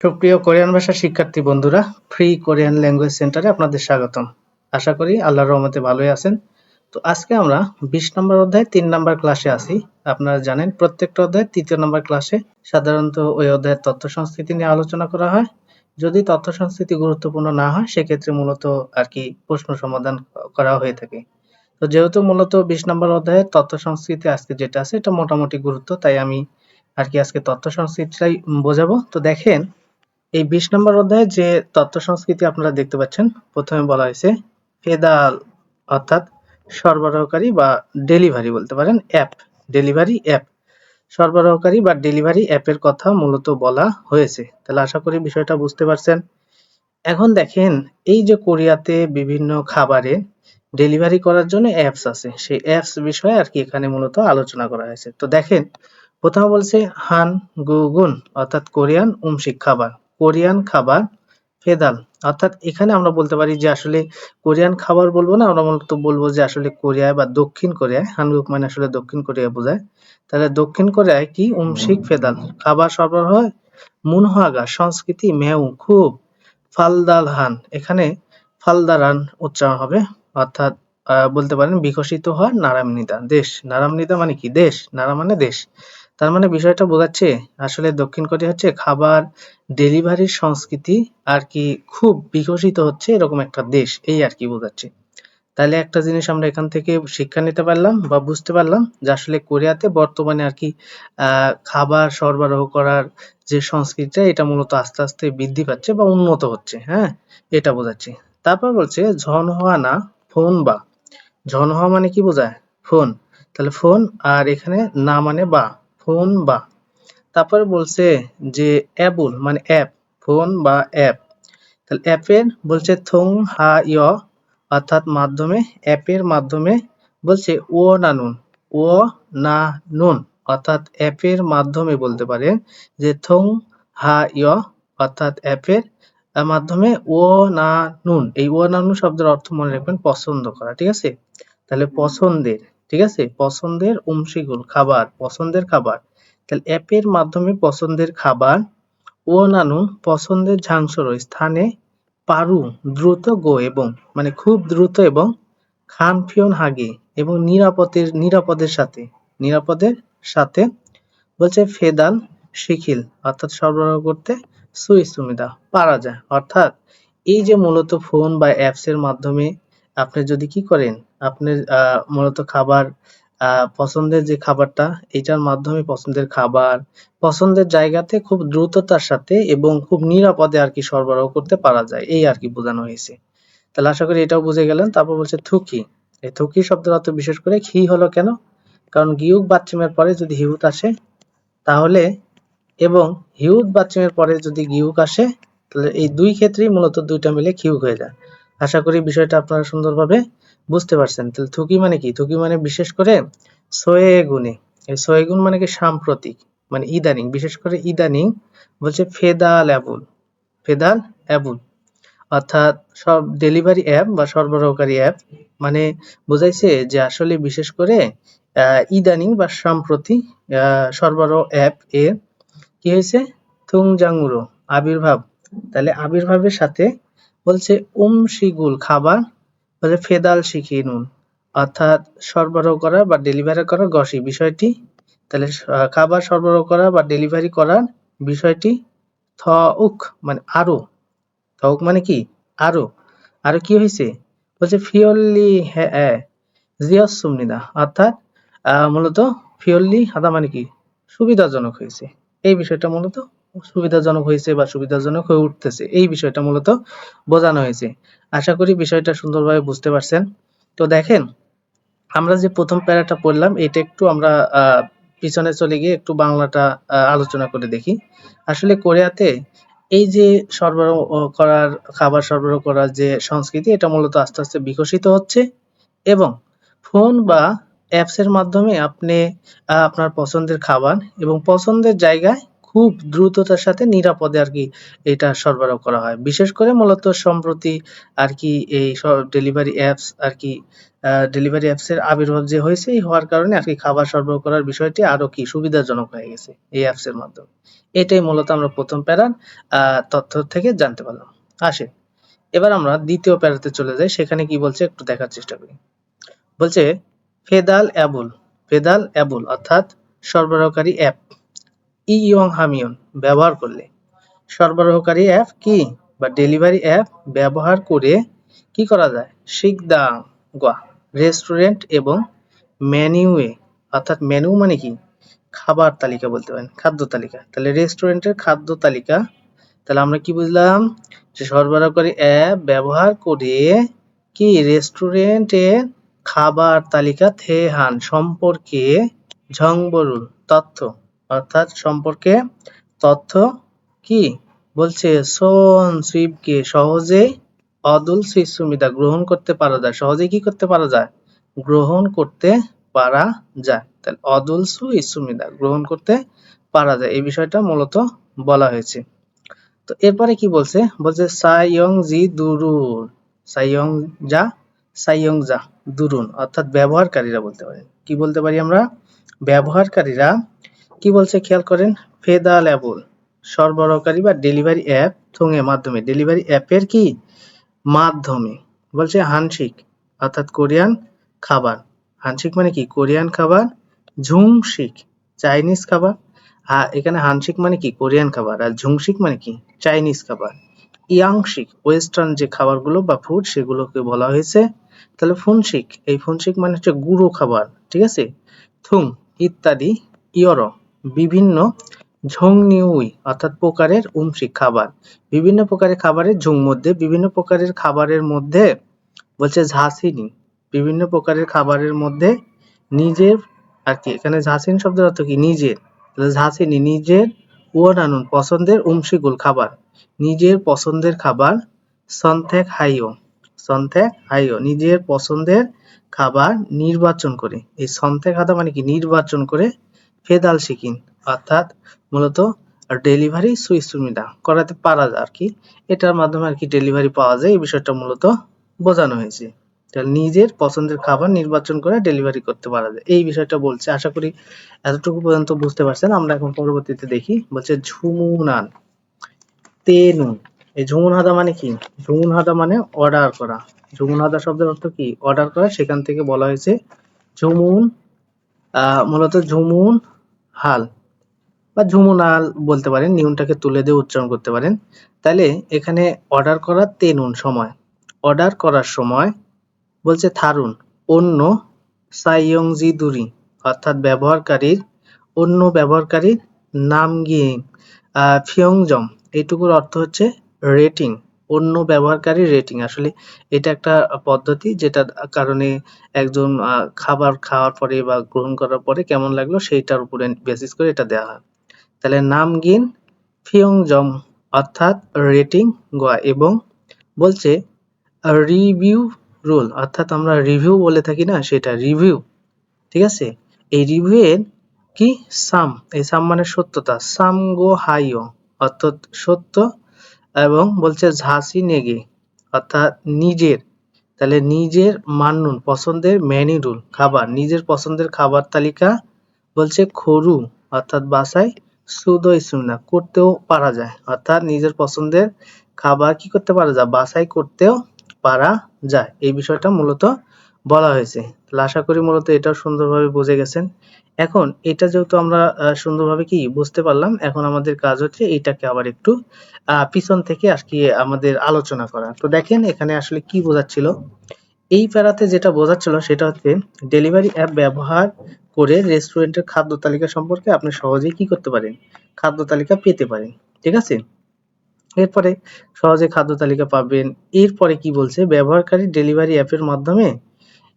সুপ্রিয় কোরিয়ান ভাষা শিক্ষার্থী বন্ধুরা, ফ্রি কোরিয়ান ল্যাঙ্গুয়েজ সেন্টারে আপনাদের স্বাগতম। আশা করি আল্লাহর রহমতে ভালোই আছেন। তো আজকে আমরা 20 নম্বর অধ্যায় 3 নম্বর ক্লাসে আছি। আপনারা জানেন প্রত্যেকটা অধ্যায় 3য় নম্বর ক্লাসে সাধারণত ওই অধ্যায়ের তথ্য সংস্কৃতি নিয়ে আলোচনা করা হয়। যদি তথ্য সংস্কৃতি গুরুত্বপূর্ণ না হয় সেক্ষেত্রে মূলত আর কি প্রশ্ন সমাধান করা হয়ে থাকে। তো যেহেতু মূলত 20 নম্বর অধ্যায়ের তথ্য সংস্কৃতি আজকে যেটা আছে এটা মোটামুটি গুরুত্ব, তাই আমি আর কি আজকে তথ্য সংস্কৃতিটাই বোঝাবো। তো দেখেন এই 20 নম্বর অধ্যায়ে যে তথ্য সংস্কৃতি আপনারা দেখতে পাচ্ছেন, প্রথমে বলা হয়েছে ফেদাল অর্থাৎ সরবরাহকারী বা ডেলিভারি বলতে পারেন অ্যাপ, ডেলিভারি অ্যাপ, সরবরাহকারী বা ডেলিভারি অ্যাপের কথা মূলত বলা হয়েছে। তাহলে আশা করি বিষয়টা বুঝতে পারছেন। এখন দেখেন এই যে কোরিয়াতে বিভিন্ন খাবারে ডেলিভারি করার জন্য অ্যাপস আছে, সেই অ্যাপস বিষয়ে আর কি এখানে মূলত আলোচনা করা হয়েছে। তো দেখেন প্রথমে বলছে হান গুগুন অর্থাৎ কোরিয়ান খাবার, কোরিয়ান খাবার ফেদাল অর্থাৎ এখানে আমরা বলতে পারি যে আসলে কোরিয়ান খাবার বলবো না, আমরা মূলত বলবো যে আসলে কোরিয়ায় বা দক্ষিণ কোরিয়ায়, হানগুক মানে আসলে দক্ষিণ কোরিয়া বোঝায়। তাহলে দক্ষিণ কোরিয়ায় কি ফেদাল খাবার সরবরাহ হয়। মুনহাগা সংস্কৃতি মেউ খুব ফালদালহান, এখানে ফালদারান উচ্চারণ হবে, অর্থাৎ বলতে পারেন বিকশিত হওয়ার নারামনিদা দেশ, নারামনিদা মানে কি দেশ, নারা মানে দেশ। তার মানে বিষয়টা বোঝাচ্ছে আসলে দক্ষিণ কোরিয়া হচ্ছে খাবার ডেলিভারির সংস্কৃতি আর কি খুব বিকশিত হচ্ছে এরকম একটা দেশ, এই আর কি বোঝাচ্ছে। তাহলে একটা জিনিস আমরা এখান থেকে শিক্ষা নিতে পারলাম বা বুঝতে পারলাম যে আসলে কোরিয়াতে বর্তমানে আর কি খাবার সরবরাহ করার যে সংস্কৃতিটা এটা মূলত আস্তে আস্তে বৃদ্ধি পাচ্ছে বা উন্নত হচ্ছে, হ্যাঁ, এটা বোঝাচ্ছে। তারপর বলছে ঝনহোয়া না ফোন বা, ঝনহোয়া মানে কি বোঝায় ফোন, তাহলে ফোন আর এখানে না মানে বা, ফোন বা। তারপরে বলছে যে অ্যাবুল মানে অ্যাপ, ফোন বা অ্যাপ, তাহলে অ্যাপের বলছে থং হা ইয় অর্থাৎ মাধ্যমে, অ্যাপের মাধ্যমে বলছে ও না নুন, ও না নুন অর্থাৎ অ্যাপের মাধ্যমে বলতে পারেন যে থং হা ইয় অর্থাৎ অ্যাপের মাধ্যমে ও না নুন, এই ও না নুন শব্দের অর্থ মনে রাখবেন পছন্দ করা, ঠিক আছে। তাহলে পছন্দের, ঠিক আছে, পছন্দের উমশিগুল খাবার, পছন্দের খাবার, তাহলে অ্যাপের মাধ্যমে পছন্দের খাবার ও নানুন পছন্দের ঝাংসর স্থানে পারু দ্রুত গো এবং মানে খুব দ্রুত এবং খান ফিয়ন হাগে এবং নিরাপদের সাথে বলছে ফেদাল শিখিল অর্থাৎ সরবরাহ করতে সুইসুমিদা পারা যায়। অর্থাৎ এই যে মূলত ফোন বা অ্যাপস এর মাধ্যমে আপনি যদি কি করেন, আপনি মূলত খাবার পছন্দের যে খাবারটা এটার মাধ্যমে পছন্দের খাবার পছন্দের জায়গাতে খুব দ্রুততার সাথে এবং খুব নিরাপদে আর কি সরবরাহ করতে পারা যায়, এই আর কি বোঝানো হয়েছে। তাহলে আশা করি এটাও বুঝে গেলেন। তারপর বলছে থুকি, এই থুকি শব্দের অর্থ বিশেষ করে খি হলো কেন, কারণ গিয়ুক বাচ্চিমের পরে যদি হিউত আসে তাহলে, এবং হিউত বাচ্চিমের পরে যদি গিয়ুক আসে তাহলে এই দুই ক্ষেত্রেই মূলত দুইটা মিলে কিউক হয়ে যায়। আশা করি বিষয়টা আপনারা সুন্দরভাবে বুঝতে পারছেন। তাহলে থুকি মানে কি, থুকি মানে বিশেষ করে সোয়ে গুণে, এই সোয়ে গুণ মানে কি সাম্প্রতিক, মানে ইদানিং, বিশেষ করে ইদানিং বলছে ফেদাল অ্যাবুল, ফেদাল অ্যাবুল অর্থাৎ সব ডেলিভারি অ্যাপ বা সরবরাহকারী অ্যাপ, মানে বোঝাইছে যে আসলে বিশেষ করে ইদানিং বা সম্প্রতি সরবরাহ অ্যাপ এর কি হয়েছে থুংজাংরো আবির্ভাব, তাহলে আবির্ভাবের সাথে বলছে শিগুল খাবার বলে ফেদাল শিখি নুন অর্থাৎ সরবরাহ করা বা ডেলিভারি করা গসি বিষয়টি, তাহলে খাবার সরবরাহ করা বা ডেলিভারি করার বিষয়টি থ উক মানে আরো, থক মানে কি আরো, আরো কি হয়েছে বলছে ফিওরলি হ্যাঁ জিয়স সুমনিদা অর্থাৎ মূলত ফিওরলি হাদা মানে কি সুবিধাজনক হয়েছে, এই বিষয়টা মূলত সুবিধাজনক হয়েছে বা সুবিধাজনক হয়ে উঠতেছে, এই বিষয়টা মূলত বোঝানো হয়েছে। আশা করি বিষয়টা সুন্দরভাবে বুঝতে পারছেন। তো দেখেন আমরা যে প্রথম প্যারাটা পড়লাম এটা একটু আমরা পিছনে চলে গিয়ে একটু বাংলাটা আলোচনা করে দেখি। আসলে কোরিয়াতে এই যে সরবরাহ করার, খাবার সরবরাহ করার যে সংস্কৃতি এটা মূলত আস্তে আস্তে বিকশিত হচ্ছে এবং ফোন বা অ্যাপস এর মাধ্যমে আপনি আপনার পছন্দের খাবার এবং পছন্দের জায়গায় খুব দ্রুততার সাথে নিরাপদে আর কি এটা সরবরাহ করা হয়। বিশেষ করে মূলত সম্প্রতি আর কি এই ডেলিভারি অ্যাপস আর কি ডেলিভারি অ্যাপস এর আবির্ভাব যে হয়েছে এই হওয়ার কারণে আর কি খাবার সরবরাহ করার বিষয়টি আরো কি সুবিধাজনক হয়ে গেছে এই অ্যাপস এর মাধ্যমে। এটাই মূলত আমরা প্রথম প্যারার তথ্য থেকে জানতে পারলাম। আসেন এবার আমরা দ্বিতীয় প্যারাতে চলে যাই, সেখানে কি বলছে একটু দেখার চেষ্টা করি। বলছে ফেদাল অ্যাবুল অর্থাৎ সরবরাহকারী অ্যাপ ইয়ং হামিয়ন ব্যবহার করলে, সরবরাহকারী অ্যাপ কি বা ডেলিভারি অ্যাপ ব্যবহার করে কি করা যায়, শিকদাং গা রেস্টুরেন্ট এবং মেনুয়ে অর্থাৎ মেনু মানে কি খাবার তালিকা বলতে পারেন, খাদ্য তালিকা। তাহলে রেস্টুরেন্টের খাদ্য তালিকা, তাহলে আমরা কি বুঝলাম যে সরবরাহকারী অ্যাপ ব্যবহার করে কি রেস্টুরেন্টের খাবার তালিকা থেহান সম্পর্কে ঝংবরুল তথ্য অর্থাৎ সম্পর্কে তথ্য কি বলছে সোন সুইপকে সহজে অদুল সুমিদা গ্রহণ করতে পারা যায়, সহজে কি করতে পারা যায়, গ্রহণ করতে পারা যায়। তাহলে অদুল সুমিদা গ্রহণ করতে পারা যায়, এই বিষয়টা মূলত বলা হয়েছে। তো এরপরে কি বলছে, বলছে সাইয়ং জি দুরুন সাইয়ং যা দুরুন অর্থাৎ ব্যবহারকারীরা বলতে পারে, কি বলতে পারি আমরা, ব্যবহারকারীরা কি বলছে খেয়াল করেন, ফেদাল অ্যাবল সরবরাহকারী বা ডেলিভারি অ্যাপ থঙে মাধ্যমে, ডেলিভারি অ্যাপের কি মাধ্যমে, বলছে হানশিক অর্থাৎ কোরিয়ান খাবার, হানশিক মানে কি কোরিয়ান খাবার, ঝুংশিক চাইনিজ খাবার, এখানে হানশিক মানে কি কোরিয়ান খাবার আর ঝুংশিক মানে কি চাইনিজ খাবার, ইয়াংশিক ওয়েস্টার্ন যে খাবারগুলো বা ফুড সেগুলোকে বলা হয়েছে। তাহলে ফুনশিক, এই ফুনশিক মানে হচ্ছে গুঁড়ো খাবার, ঠিক আছে, থুং ইত্যাদি, ইয়র বিভিন্ন, ঝংনিউই অর্থাৎ প্রকারের, উমশিক খাবার, বিভিন্ন প্রকারের খাবারের, ঝুং মধ্যে বিভিন্ন প্রকারের খাবারের মধ্যে, বলছে ঝাঁসিনি বিভিন্ন প্রকারের খাবারের মধ্যে নিজের আর কি, এখানে ঝাঁসিন শব্দের অর্থ কি নিজের, ঝাঁসিনি নিজের, উয়ানানুন পছন্দের, উমশিগুল খাবার নিজের পছন্দের খাবার, সন্থেক হাইও নিজের পছন্দের খাবার নির্বাচন করে, এই সন্থেক হাদা মানে কি নির্বাচন করে, ফেদাল শিকিন অর্থাৎ মূলত ডেলিভারি সুইসুমিদা করাতে পারা যায় আর কি, এটার মাধ্যমে আর কি ডেলিভারি পাওয়া যায়, এই বিষয়টা মূলত বোঝানো হয়েছে। তাহলে নিজের পছন্দের খাবার নির্বাচন করে ডেলিভারি করতে পারা যায়, এই বিষয়টা বলছে। আশা করি এতটুকু পর্যন্ত বুঝতে পারছেন। আমরা এখন পরবর্তীতে দেখি, বলছে ঝুমুনান তেনুন, এই ঝুমুন হাদা মানে কি, ঝুমুন হাদা মানে অর্ডার করা, ঝুমুন হাদা শব্দের অর্থ কি অর্ডার করা, সেখান থেকে বলা হয়েছে ঝুমুন, মূলত ঝুমুন হাল বা ঝুমুনাল বলতে পারেন, নিউনটাকে তুলে দিয়ে উচ্চারণ করতে পারেন। তাহলে এখানে অর্ডার করা তেনুন সময়, অর্ডার করার সময় বলছে থারুন অন্য, সাইয়ংজি দুরি অর্থাৎ ব্যবহারকারীর, অন্য ব্যবহারকারীর, নামগিয়ে ফিয়ংজম এইটুকুর অর্থ হচ্ছে রেটিং, অন্য ব্যবহারকারীর রেটিং, আসলে এটা একটা পদ্ধতি যেটার কারণে একজন খাবার খাওয়ার পরে বা গ্রহণ করার পরে কেমন লাগলো সেইটার উপরে বেসিস করে এটা দেওয়া হয়। তাহলে নামগিন ফিয়ংজম অর্থাৎ রেটিং গোয়া, এবং বলছে রিভিউ রোল অর্থাৎ আমরা রিভিউ বলে থাকি না, সেটা রিভিউ, ঠিক আছে, এই রিভিউ এর কি সাম, এই সাম মানে সত্যতা, সাম গো হাইও অর্থাৎ সত্য, এবং বলছে ঝাঁসি নেগে অর্থাৎ নিজের, তাহলে নিজের মান্নুন পছন্দের, মেনি রুল খাবার, নিজের পছন্দের খাবার তালিকা, বলছে খরু অর্থাৎ বাসায়, সুদয় সুনা করতেও পারা যায় অর্থাৎ নিজের পছন্দের খাবার কি করতে পারা যায়, বাছাই করতেও পারা যায়, এই বিষয়টা মূলত বলা হয়েছে। তাহলে আশা করি মূলত এটাও সুন্দরভাবে বুঝে গেছেন। এখন এটা যেহেতু আমরা সুন্দরভাবে কি বুঝতে পারলাম, এখন আমাদের কাজ হচ্ছে এটাকে আবার একটু পিছন থেকে আজকে আমাদের আলোচনা করা। তো দেখেন এখানে আসলে কি বোঝাচ্ছিল, এই প্যারাতে যেটা বোঝাচ্ছিল সেটা হচ্ছে ডেলিভারি অ্যাপ ব্যবহার করে রেস্টুরেন্টের খাদ্য তালিকা সম্পর্কে আপনি সহজেই কি করতে পারেন, খাদ্য তালিকা পেতে পারেন, ঠিক আছে। এরপরে সহজে খাদ্য তালিকা পাবেন। এরপরে কি বলছে, ব্যবহারকারী ডেলিভারি অ্যাপের মাধ্যমে,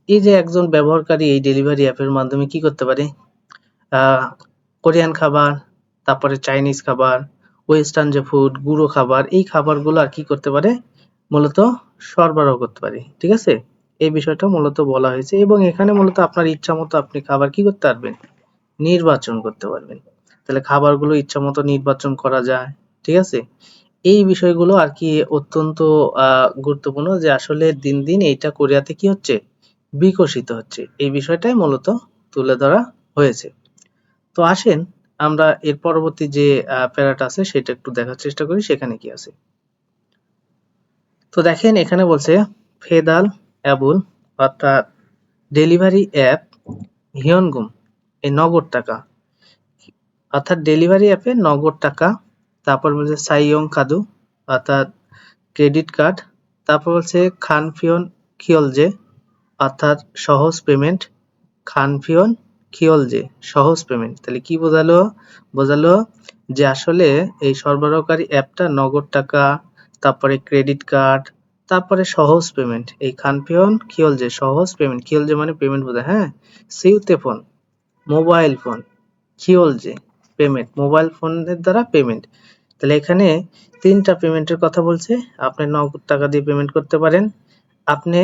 এই যে একজন ব্যবহারকারী এই ডেলিভারি অ্যাপের মাধ্যমে কি করতে পারে, কোরিয়ান খাবার, তারপরে চাইনিজ খাবার, ওয়েস্টার্ন যে ফুড গুঁড়ো খাবার, এই খাবারগুলো আর কি করতে পারে, মূলত সরবরাহ করতে পারে, ঠিক আছে। এই বিষয়টা মূলত বলা হয়েছে, এবং এখানে মূলত আপনার ইচ্ছা মতো আপনি খাবার কি করতে পারবেন, নির্বাচন করতে পারবেন। তাহলে খাবারগুলো ইচ্ছা মতো নির্বাচন করা যায়, ঠিক আছে। এই বিষয়গুলো আর কি অত্যন্ত গুরুত্বপূর্ণ, যে আসলে দিন দিন এইটা কোরিয়াতে কি হচ্ছে, বিকশিত হচ্ছে, এই বিষয়টাই মূলত তুলে ধরা হয়েছে। তো আসেন আমরা এর পরবর্তী যে প্যারাটা আছে সেটা একটু দেখার চেষ্টা করি সেখানে কি আছে। তো দেখেন এখানে বলছে ফেদাল অ্যাবুল অর্থাৎ ডেলিভারি অ্যাপ হিয়নগুম এই নগদ টাকা, অর্থাৎ ডেলিভারি অ্যাপে নগদ টাকা। তারপর বলছে সাইয়ং কাদু অর্থাৎ ক্রেডিট কার্ড। তারপর বলছে খানফিয়ন খিয়লজে অর্থাৎ সহজ পেমেন্ট। খানফিয়ন খিয়লজে সহজ পেমেন্ট, তাহলে কি বোঝালো? বোঝালো যে আসলে এই সরবরাহকারী অ্যাপটা নগদ টাকা, তারপরে ক্রেডিট কার্ড, তারপরে সহজ পেমেন্ট। এই খানফিয়ন খিয়লজে সহজ পেমেন্ট, খিয়লজে মানে পেমেন্ট বোঝায়, হ্যাঁ। সিউতে ফোন মোবাইল ফোন, খিয়লজে পেমেন্ট, মোবাইল ফোনের দ্বারা পেমেন্ট। তাহলে এখানে তিনটা পেমেন্টের কথা বলছে। আপনি নগদ টাকা দিয়ে পেমেন্ট করতে পারেন, আপনি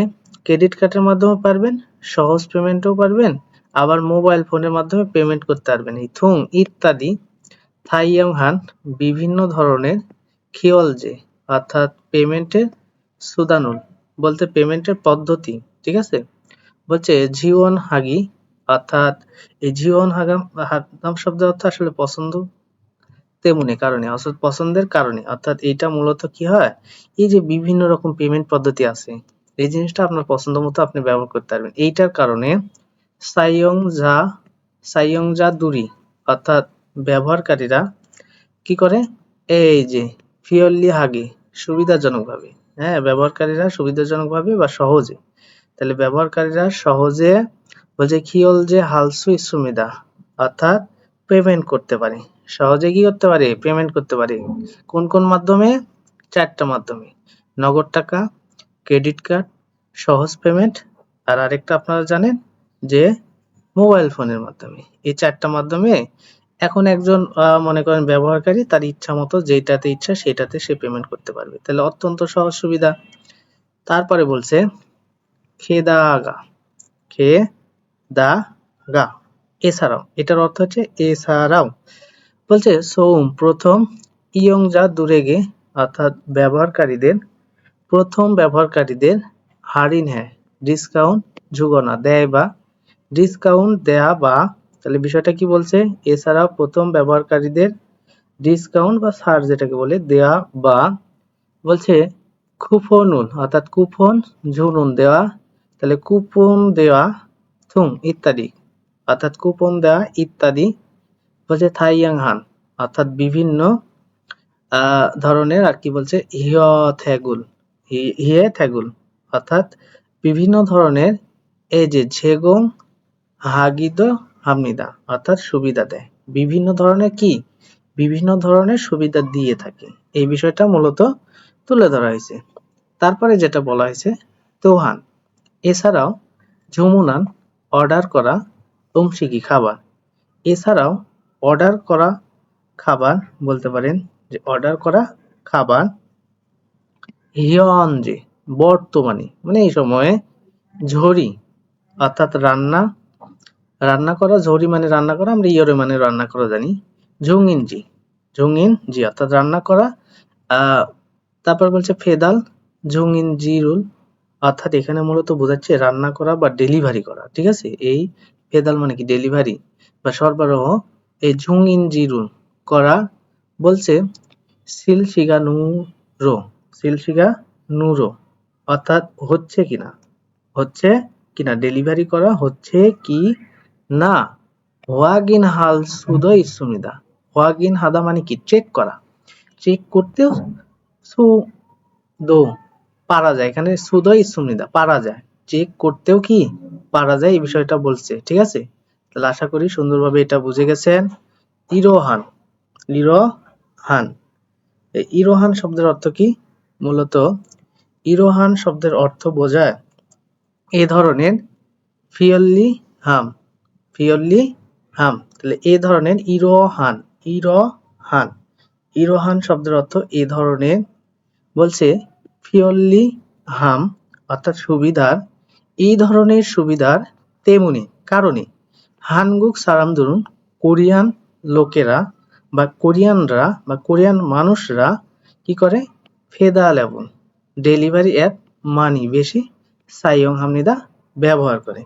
ক্রেডিট কার্ডের মাধ্যমে পারবেন, সহজ পেমেন্টও পারবেন, আবার মোবাইল ফোনের মাধ্যমে পেমেন্ট করতে পারবেন। এই থুং ইত্যাদি থাইয়াং হান বিভিন্ন ধরনের খিয়লজে অর্থাৎ পেমেন্টের সুদানুল বলতে পেমেন্টের পদ্ধতি, ঠিক আছে। বলছে জীবন হাগি অর্থাৎ এই জীবন হাগাম শব্দের অর্থ আসলে পছন্দ, তেমনি কারণে অর্থাৎ পছন্দের কারণে, অর্থাৎ এটা মূলত কি হয়, এই যে বিভিন্ন রকম পেমেন্ট পদ্ধতি আছে এই জিনিসটা আপনার পছন্দ মতো আপনি ব্যবহার করতে পারবেন। এইটার কারণে সাইয়ং জা দুরি অর্থাৎ ব্যবহারকারীরা কি করে, এই যে ফিওরলি হাগে সুবিধাজনকভাবে, হ্যাঁ ব্যবহারকারীরা সুবিধাজনকভাবে বা সহজে, তাহলে ব্যবহারকারীরা সহজে বলছে খিয়ল যে হালসু সুবিধা অর্থাৎ পেমেন্ট করতে পারে, সহজে কি করতে পারে, পেমেন্ট করতে পারে। কোন কোন মাধ্যমে? চারটা মাধ্যমে, নগদ টাকা, ক্রেডিট কার্ড, সহজ পেমেন্ট, আর আরেকটা আপনারা জানেন যে মোবাইল ফোনের মাধ্যমে। এই চারটা মাধ্যমে এখন একজন মনে করেন ব্যবহারকারী তার ইচ্ছা মতো যেটাতে ইচ্ছা সেটাতে সে পেমেন্ট করতে পারবে, তাহলে অত্যন্ত সহজ সুবিধা। তারপরে বলছে খেদাগা, খে দা গা এছাড়াও, এটার অর্থ হচ্ছে এছাড়াও। বলছে সোম প্রথম ইয়ং যা দূরে গে অর্থাৎ প্রথম ব্যবহারকারীদের হারিন হ্যাঁ ডিসকাউন্ট যুগনা দেয় বা ডিসকাউন্ট দেয়া বা, তাহলে বিষয়টা কি বলছে, এছাড়াও প্রথম ব্যবহারকারীদের ডিসকাউন্ট বা ছাড় যেটাকে বলে দেয়া বা, বলছে কুপনুন অর্থাৎ কুপন ঝুনুন দেওয়া, তাহলে কুপন দেওয়া থুং ইত্যাদি অর্থাৎ কুপন দেওয়া ইত্যাদি। বলছে থাইয়াং হান অর্থাৎ বিভিন্ন ধরনের, আর কি বলছে হিয়ে থ্যাগুল অর্থাৎ বিভিন্ন ধরনের, এই যে ঝেগং হাগিদ হামনিদা অর্থাৎ সুবিধা দেয়, বিভিন্ন ধরনের কি, বিভিন্ন ধরনের সুবিধা দিয়ে থাকে, এই বিষয়টা মূলত তুলে ধরা হয়েছে। তারপরে যেটা বলা হয়েছে তোহান এছাড়াও যমুনান অর্ডার করা অংশিকি খাবার, এছাড়াও অর্ডার করা খাবার বলতে পারেন যে অর্ডার করা খাবার হিয়ঞ্জে বর্তমানে মানে এই সময়ে, ঝরি অর্থাৎ রান্না, রান্না করা, ঝরি মানে রান্না করা, আমরা ইয়রে মানে রান্না করা জানি, ঝুংইন জি অর্থাৎ রান্না করা। তারপর বলছে ফেদাল ঝুংইন জি রুল অর্থাৎ এখানে মূলত বোঝাচ্ছে রান্না করা বা ডেলিভারি করা, ঠিক আছে। এই ফেদাল মানে কি ডেলিভারি বা সরবরাহ, এই ঝুংইন জি রুল করা। বলছে সিলশিগা নুরো, সিলশিগা নুরো অর্থাৎ হচ্ছে কিনা ডেলিভারি করা হচ্ছে কি না। হোয়াগিন হাল সুদো ইসুমিদা, হোয়াগিন হাদা মানে কি চেক করা, চেক করতেও সুদো পারা যায়, এখানে সুদো ইসুমিদা পারা যায়, চেক করতেও কি পারা যায়, এই বিষয়টা বলছে, ঠিক আছে। তাহলে আশা করি সুন্দরভাবে এটা বুঝে গেছেন। ইরোহান, ইরোহান, ইরোহান শব্দের অর্থ কি? মূলত ইরোহান শব্দের অর্থ বোঝায় এ ধরনের ফিয়ল্লি হাম, ফিয়ল্লি হাম, তাহলে এ ধরনের ইরোহান, ইরোহান, ইরোহান শব্দের অর্থ এ ধরনের। বলছে ফিয়ল্লি হাম অর্থাৎ সুবিধার, এই ধরনের সুবিধার তেমনি কারণে হানগুক সারাম ধরুন কোরিয়ান লোকেরা বা কোরিয়ানরা বা কোরিয়ান মানুষরা কি করে, ফেদা লেবন ডেলিভারি অ্যাপ মানি বেশি সাইয়ং হামনিদা ব্যবহার করে।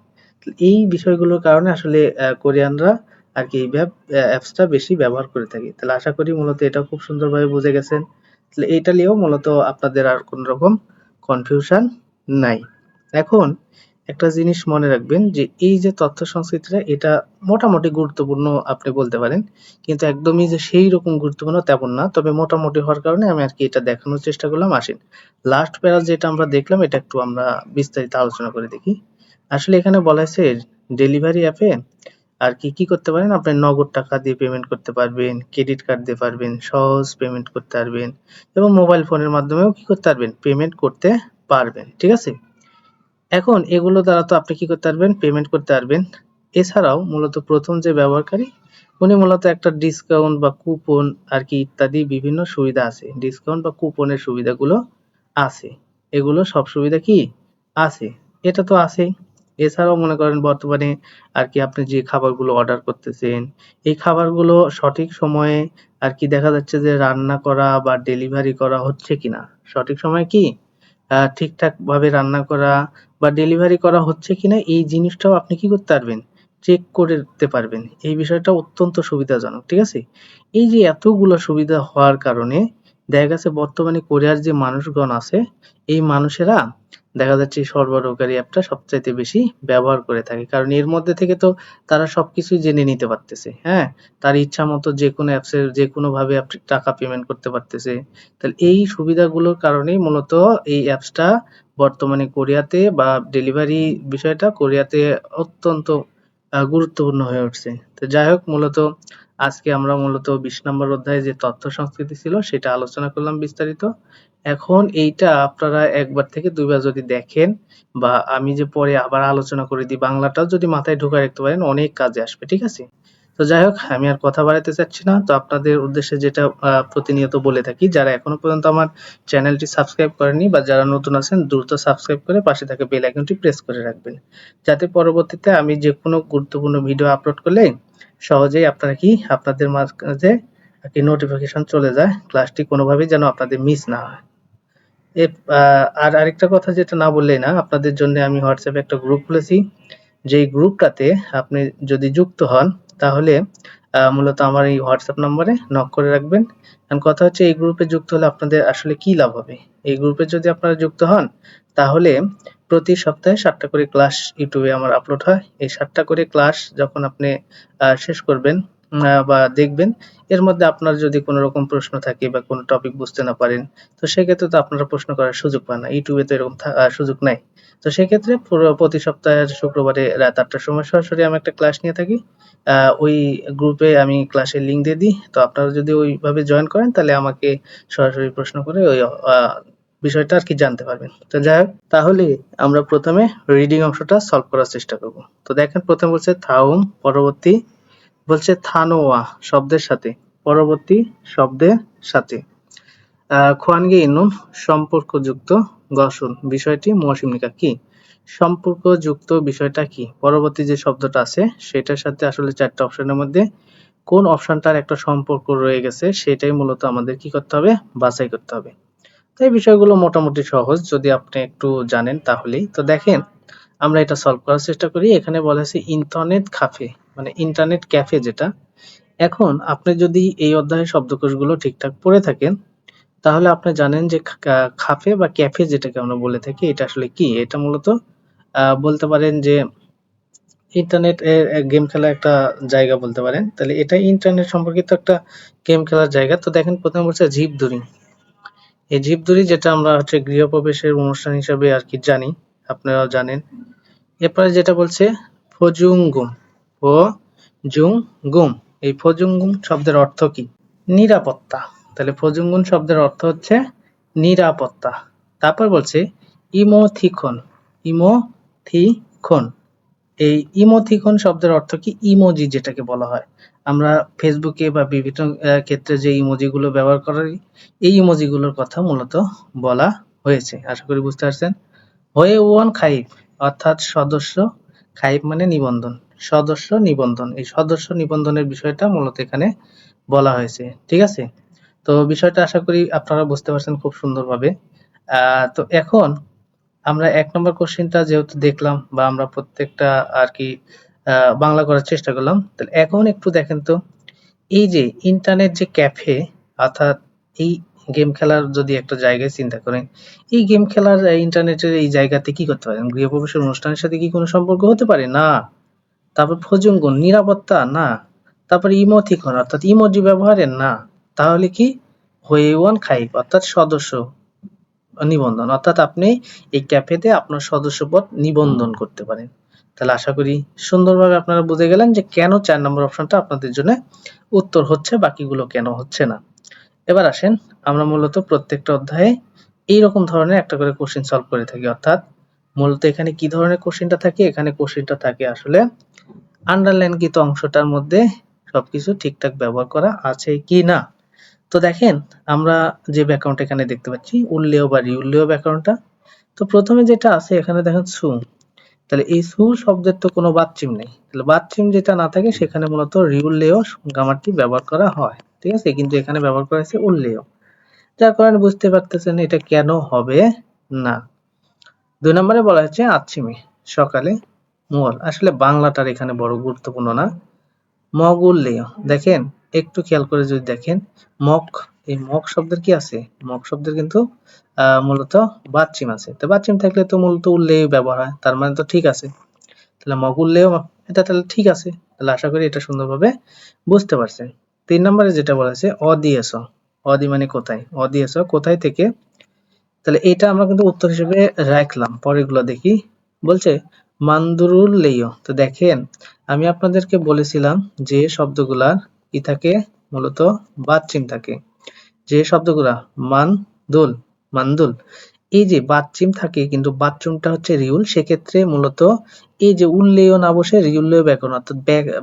এই বিষয়গুলোর কারণে আসলে কোরিয়ানরা আর কি এই অ্যাপসটা বেশি ব্যবহার করে থাকি। তাহলে আশা করি মূলত এটা খুব সুন্দরভাবে বুঝে গেছেন। তাহলে এইটা নিয়েও মূলত আপনাদের আর কোন রকম কনফিউশন নাই। এখন একটা জিনিস মনে রাখবেন যে এই যে তথ্য সংস্কৃতিটা এটা মোটামুটি গুরুত্বপূর্ণ আপনি বলতে পারেন। কিন্তু একদমই যে সেই রকম গুরুত্বপূর্ণ তেমন না। তবে মোটামুটি হওয়ার কারণে আমি আরকি এটা দেখানোর চেষ্টা করলাম। আসেন লাস্ট প্যারা যেটা আমরা দেখলাম এটা একটু আমরা বিস্তারিত আলোচনা করে দেখি। আসলে এখানে বলা হয়েছে ডেলিভারি অ্যাপে আর কি করতে পারেন, আপনি নগদ টাকা দিয়ে পেমেন্ট করতে পারবেন, ক্রেডিট কার্ড দিয়ে পারবেন, সহজ পেমেন্ট করতে পারবেন এবং মোবাইল ফোনের মাধ্যমেও কি করতে পারবেন, পেমেন্ট করতে পারবেন। ঠিক আছে? এখন এগুলো দ্বারা তো আপনি কি করতে পারবেন, পেমেন্ট করতে পারবেন। এছাড়াও মূলত প্রথম যে ব্যবহারকারী উনি মূলত একটা ডিসকাউন্ট বা কুপন আর কি ইত্যাদি বিভিন্ন সুবিধা আছে। ডিসকাউন্ট বা কুপনের সুবিধাগুলো আছে। এগুলো সব সুবিধা কি আছে? এটা তো আছেই। এছাড়াও মনে করেন বর্তমানে আর কি আপনি যে খাবারগুলো অর্ডার করতেছেন, এই খাবারগুলো সঠিক সময়ে আর কি দেখা যাচ্ছে যে রান্না করা বা ডেলিভারি করা হচ্ছে কিনা। সঠিক সময়ে কি ঠিকঠাকভাবে রান্না করা বা ডেলিভারি করা হচ্ছে কিনা এই জিনিসটাও আপনি কি করতে পারবেন? চেক করতে পারবেন। এই বিষয়টা অত্যন্ত সুবিধাজনক। ঠিক আছে? এই যে এতগুলো সুবিধা হওয়ার কারণে দেখা গেছে বর্তমানে কোরিয়ার যে মানুষগণ আছে, এই মানুষেরা দেখা যাচ্ছে এই সরবরাহকারী অ্যাপটা সবচাইতে বেশি ব্যবহার করে থাকে। কারণ এর মধ্যে থেকে তো তারা সবকিছুই জেনে নিতে পারতেছে। হ্যাঁ? তার ইচ্ছামত যেকোনো অ্যাপসের যেকোনোভাবে আপনি টাকা পেমেন্ট করতে পারতেছে। তাহলে এই সুবিধাগুলোর কারণেই মূলত এই অ্যাপসটা বর্তমানে কোরিয়াতে বা ডেলিভারি বিষয়টা কোরিয়াতে অত্যন্ত গুরুত্বপূর্ণ হয়ে উঠছে। তো যাই হোক মূলত আজকে আমরা মূলত ২০ নম্বর অধ্যায়ে যে তথ্য সংস্কৃতি ছিল সেটা আলোচনা করলাম বিস্তারিত। এখন এইটা আপনারা ১ বার থেকে ২ বার যদি দেখেন বা আমি যে পরে আবার আলোচনা করে দিই বাংলাটাও যদি মাথায় ঢুকায় রাখতে পারেন অনেক কাজে আসবে। ঠিক আছে? তো যাই হোক আমি আর কথা বাড়াতে চাচ্ছি না। তো আপনাদের উদ্দেশ্যে যেটা প্রতিনিয়ত বলে থাকি, যারা এখনো পর্যন্ত আমার চ্যানেলটি সাবস্ক্রাইব করেননি বা যারা নতুন আছেন দ্রুত সাবস্ক্রাইব করে পাশে থাকা বেল আইকনটি প্রেস করে রাখবেন। যাতে পরবর্তীতে আমি যেকোনো গুরুত্বপূর্ণ ভিডিও আপলোড করলে সহজেই আপনারা কি আপনাদের মাঝে আরকি নোটিফিকেশন চলে যায়। ক্লাসটি কোনোভাবেই যেন আপনাদের মিস না হয়। এর আর আরেকটা কথা যেটা না বললেই না, আপনাদের জন্য আমি WhatsApp এ একটা গ্রুপ খুলেছি। যেই গ্রুপটাতে আপনি যদি যুক্ত হন তাহলে মূলত আমার এই WhatsApp নম্বরে নক করে রাখবেন। এখন কথা হচ্ছে এই গ্রুপে যুক্ত হলে আপনাদের আসলে কি লাভ হবে? এই গ্রুপে যদি আপনারা যুক্ত হন তাহলে প্রতি সপ্তাহে ৭ টা করে ক্লাস YouTube এ আমার আপলোড হয়। এই ৭ টা করে ক্লাস যখন আপনি শেষ করবেন বা দেখবেন এর মধ্যে আপনার যদি কোনো রকম প্রশ্ন থাকে বা কোনো টপিক বুঝতে না পারেন, তো সেক্ষেত্রে তো আপনারা প্রশ্ন করার সুযোগ পান না। YouTube এ তো এরকম সুযোগ নাই। তো সেক্ষেত্রে প্রতি সপ্তাহের শুক্রবারে রাত ৮ টার সময় সরাসরি আমি একটা ক্লাস নিয়ে থাকি। ওই গ্রুপে আমি ক্লাসের লিংক দিয়ে দিই। তো আপনারা যদি ওইভাবে জয়েন করেন তাহলে আমাকে সরাসরি প্রশ্ন করে ওই আ বিষয়টা আরকি জানতে পারবেন। তো যাই হোক তাহলে আমরা ১ম এ রিডিং অংশটা সলভ করার চেষ্টা করব। তো দেখেন ১ম বলছে থাউম, পরবর্তী বলছে থানোয়া শব্দের সাথে, পরবর্তী শব্দের সাথে। খোয়ানগে ইনুন সম্পর্কযুক্ত গঠন বিষয়টি মৌসুমিকা কি? সম্পর্কযুক্ত বিষয়টা কি? পরবর্তী যে শব্দটা আছে সেটার সাথে আসলে ৪ টা অপশনের মধ্যে কোন অপশনটার একটা সম্পর্ক রয়ে গেছে সেটাই মূলত আমাদের কি করতে হবে? বাছাই করতে হবে। তো এই বিষয়গুলো মোটামুটি সহজ যদি আপনি একটু জানেন তাহলেই। তো দেখেন আমরা এটা সলভ করার চেষ্টা করি। এখানে বলা আছে ইন্টারনেট ক্যাফে মানে ইন্টারনেট ক্যাফে যেটা। এখন আপনি যদি এই অধ্যায়ের শব্দকোষগুলো ঠিকঠাক পড়ে থাকেন তাহলে আপনি জানেন যে কাফে বা ক্যাফে যেটাকে আমরা বলে থাকি এটা আসলে কি? এটা মূলত বলতে পারেন যে ইন্টারনেট গেম খেলার একটা জায়গা বলতে পারেন। তাহলে এটা ইন্টারনেট সম্পর্কিত একটা গেম খেলার জায়গা। তো দেখেন ১ম এ বলছে ঝিপধুরি। এই ঝিপধুরি যেটা আমরা হচ্ছে গৃহপ্রবেশের অনুষ্ঠান হিসাবে আরকি জানি, আপনারাও জানেন। এরপরে যেটা বলছে ফজুঙ্গুম, ফজুঙ্গুম। এই ফজুঙ্গুম শব্দের অর্থ কি? নিরাপত্তা। তাহলে ফজুঙ্গুন শব্দের অর্থ হচ্ছে নিরাপত্তা। তারপর বলছে ইমোথিকন, ইমোথিকন। এই ইমোথিকন শব্দের অর্থ কি? ইমোজি যেটাকে বলা হয়। আমরা ফেসবুকে বা বিভিন্ন ক্ষেত্রে যে ইমোজিগুলো ব্যবহার করি, এই ইমোজিগুলোর কথা মূলত বলা হয়েছে। আশা করি বুঝতে পারছেন। হয়ে ওয়ান খাইব অর্থাৎ সদস্য, খাইব মানে নিবন্ধন। সদস্য নিবন্ধন। এই সদস্য নিবন্ধনের বিষয়টা মূলত এখানে বলা হয়েছে। ঠিক আছে? তো বিষয়টা আশা করি আপনারা বুঝতে পারছেন খুব সুন্দরভাবে। তো এখন আমরা ১ নম্বর কোশ্চেনটা যেহেতু দেখলাম বা আমরা প্রত্যেকটা আরকি বাংলা করার চেষ্টা করলাম। তাহলে এখন একটু দেখেন তো, এই যে ইন্টারনেট যে ক্যাফে, অর্থাৎ এই গেম খেলার যদি একটা জায়গায় চিন্তা করেন, এই গেম খেলার ইন্টারনেটের এই জায়গাতে কি করতে পারেন? গৃহপ্রবেশের অনুষ্ঠানের সাথে কি কোনো সম্পর্ক হতে পারে? না। তারপর ফজুঙ্গুন, নিরাপত্তা? না। তারপরে ইমোথিকন অর্থাৎ ইমোজি ব্যবহারের? না। তাহলে কি? হোয়েওয়ান খাইব অর্থাৎ সদস্য নিবন্ধন, অর্থাৎ আপনি এই ক্যাফেতে আপনার সদস্যপদ নিবন্ধন করতে পারেন। তাহলে আশা করি সুন্দরভাবে আপনারা বুঝে গেলেন যে কেন ৪ নম্বর অপশনটা আপনাদের জন্য উত্তর হচ্ছে, বাকিগুলো কেন হচ্ছে না। এবার আসেন, আমরা মূলত প্রত্যেকটা অধ্যায়ে এইরকম ধরনের একটা করে কোশ্চেন সলভ করে থাকি, অর্থাৎ মূলত এখানে কি ধরনের কোশ্চেনটা থাকে? এখানে কোশ্চেনটা থাকে আসলে আন্ডারলাইনকৃত অংশটার মধ্যে সবকিছু ঠিকঠাক ব্যবহার করা আছে কি না। তো দেখেন, আমরা যে ব্যাকরণটা এখানে দেখতে পাচ্ছি উল্লেয় বা রিউল্লেয় ব্যাকরণটা। তো প্রথমে যেটা আছে এখানে দেখেন সু, তাহলে এই সু শব্দের তো কোনো বাদচিহ্ন নেই, তাহলে বাদচিহ্ন যেটা না থাকে সেখানে মূলত রিউল্লেয় গ্রামারটি ব্যবহার করা হয়, ঠিক আছে, কিন্তু এখানে ব্যবহার করা হয়েছে উল্লেয়, যার কারণে বুঝতে পারতেছেন এটা কেন হবে না। ২ নম্বরে বলা হচ্ছে আচ্ছিমি সকালে মুয়াল, আসলে বাংলাটার এখানে বড় গুরুত্বপূর্ণ না। মগুল্লেয়, দেখেন একটু খেয়াল করে যদি দেখেন, মগ, এই মগ শব্দের কি আছে? মগ শব্দের কিন্তু মূলত বাদচিহ্ন আছে, তো বাদচিহ্ন থাকলে তো মূলত উল্লেয় ব্যবহার হয়, তার মানে তো ঠিক আছে। তাহলে মগুল্লেয় এটা তাহলে ঠিক আছে। তাহলে আশা করি এটা সুন্দরভাবে বুঝতে পারছেন। ৩ নম্বরে যেটা বলা আছে অদিয়েছ, অদি মানে কোথায়, অদিয়েছ কোথায় থেকে, তাহলে এটা আমরা কিন্তু উত্তর হিসেবে রাখলাম, পরেরগুলো দেখি। বলছে মান্দুরুল লেইও, তো দেখেন আমি আপনাদেরকে বলেছিলাম যে শব্দগুলার কি থাকে, মূলত বাদচিহ্ন থাকে। যে শব্দগুলা মানদুল, মানদুল, এই যে বাদচিহ্ন থাকে কিন্তু বাদচিহ্নটা হচ্ছে রিউল, সেক্ষেত্রে মূলত এই যে উল্লেয় না বসে রিউল্লেয় ব্যাকরণ, অর্থাৎ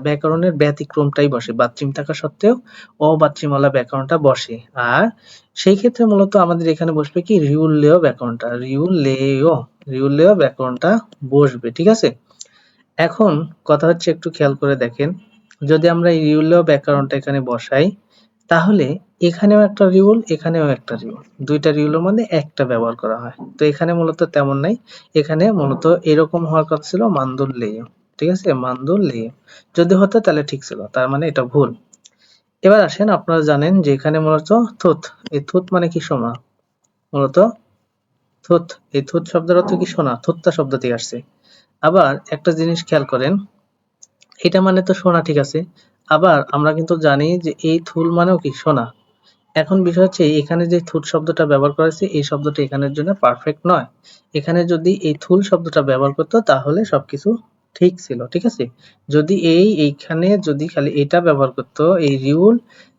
ব্যাকরণের ব্যতিক্রমটাই বসে, বাদচিহ্ন থাকা সত্ত্বেও অবাদচিহ্নওয়ালা ব্যাকরণটা বসে। আর সেই ক্ষেত্রে মূলত আমাদের এখানে বসবে কি রিউল্লেয় ব্যাকরণটা, রিউল্লেয় ব্যাকরণটা বসবে, ঠিক আছে। এখন কথা হচ্ছে একটু খেয়াল করে দেখেন, যদি আমরা এই রিউল্লেয় ব্যাকরণটা এখানে বসাই, তাহলে এখানেও একটা রিউল, এখানেও একটা রিউল, দুইটা রিউলের মধ্যে একটা ব্যবহার করা হয়। তো এখানে মূলত তেমন নাই, এখানে মূলত এরকম হওয়ার কথা ছিল মান্দুল্লেয়, ঠিক আছে, মান্দুল্লেয় যদি হতো তাহলে ঠিক ছিল, তার মানে এটা ভুল। এবার আসেন, আপনারা জানেন যে এখানে মূলত থুত, এই থুত মানে কি শোনা, মূলত থুত, এই থুত শব্দের অর্থ কি শোনা, থুত্তা শব্দ থেকে আসছে। আবার একটা জিনিস খেয়াল করেন, এটা মানে তো শোনা, ঠিক আছে, আবার আমরা কিন্তু জানি যে এই থুল মানেও কি শোনা। এখন বিষয় হচ্ছে এখানে যে থুল শব্দটা ব্যবহার করা হয়েছে এই শব্দটা এখানের জন্য পারফেক্ট নয়। এখানে যদি এই থুল শব্দটা ব্যবহার করতো তাহলে সবকিছু ঠিক ছিল, ঠিক আছে। যদি এইখানে যদি খালি এটা ব্যবহার করতো এই রিউল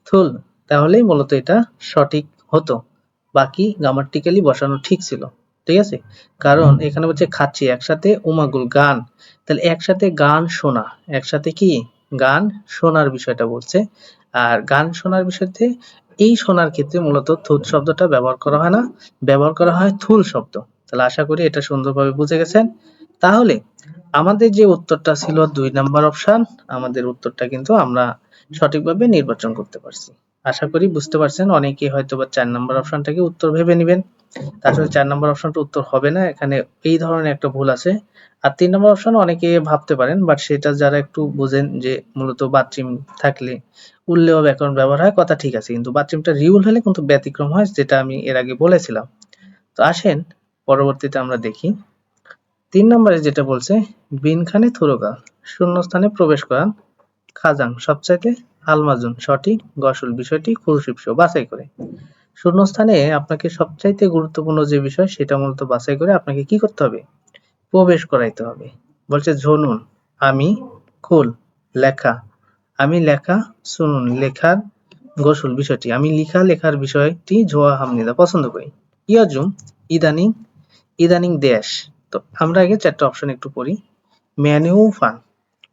থুল, তাহলেই মূলত এটা সঠিক হতো, বাকি গ্রামাটিক্যালি বসানো ঠিক ছিল, ঠিক আছে। কারণ এখানে বলছে খাচ্ছি একসাথে উমাগুল গান, তাহলে একসাথে গান শোনা, একসাথে কি গান শোনার বিষয়টা বলছে। আর গান শোনার বিষয়তে এই শোনার ক্ষেত্রে মূলত থুত শব্দটা ব্যবহার করা হয় না, ব্যবহার করা হয় থুল শব্দ। তাহলে আশা করি এটা সুন্দরভাবে বুঝে গেছেন। তাহলে আমাদের যে উত্তরটা ছিল ২ নাম্বার অপশন, আমাদের উত্তরটা কিন্তু আমরা সঠিকভাবে নির্বাচন করতে পারছি। আশা করি বুঝতে পারছেন। অনেকে হয়তোবা ৪ নাম্বার অপশনটাকে উত্তর ভেবে নিবেন, আসলে ৪ নাম্বার অপশনটা উত্তর হবে না, এখানে এই ধরনের একটা ভুল আছে। আর ৩ নাম্বার অপশন অনেকে ভাবতে পারেন, বাট সেটা যারা একটু বুঝেন যে মূলত বাদচিহ্ন থাকলে উল্লেয় ব্যাকরণ ব্যবহার হয়, কথা ঠিক আছে, কিন্তু বাদচিহ্নটা রিউল হলে কিন্তু ব্যতিক্রম হয়, যেটা আমি এর আগে বলেছিলাম। তো আসেন পরবর্তীতে আমরা দেখি ৩ নম্বরে যেটা বলছে বিনখানে থুরোগা, শূন্যস্থানে প্রবেশ করান খাজাং সবচাইতে আলমাজুন সঠিক গসল, বিষয়টি খুরশিপসহ বাছাই করে। শূন্যস্থানে আপনাকে সবচাইতে গুরুত্বপূর্ণ যে বিষয় সেটা মূলত বাছাই করে আপনাকে কি করতে হবে, প্রবেশ করাইতে হবে। বলছে ঝনুন আমি, কুল লেখা, আমি লেখা, শুনুন লেখার, গোসল বিষয়টি আমি লেখার বিষয়টি ঝোয়া হামনিদা পছন্দ করি। ইয়াজুম ইদানিং, ইদানিং দেশ। তো আমরা আগে ৪টা অপশন একটু পড়ি। মেনু ফান,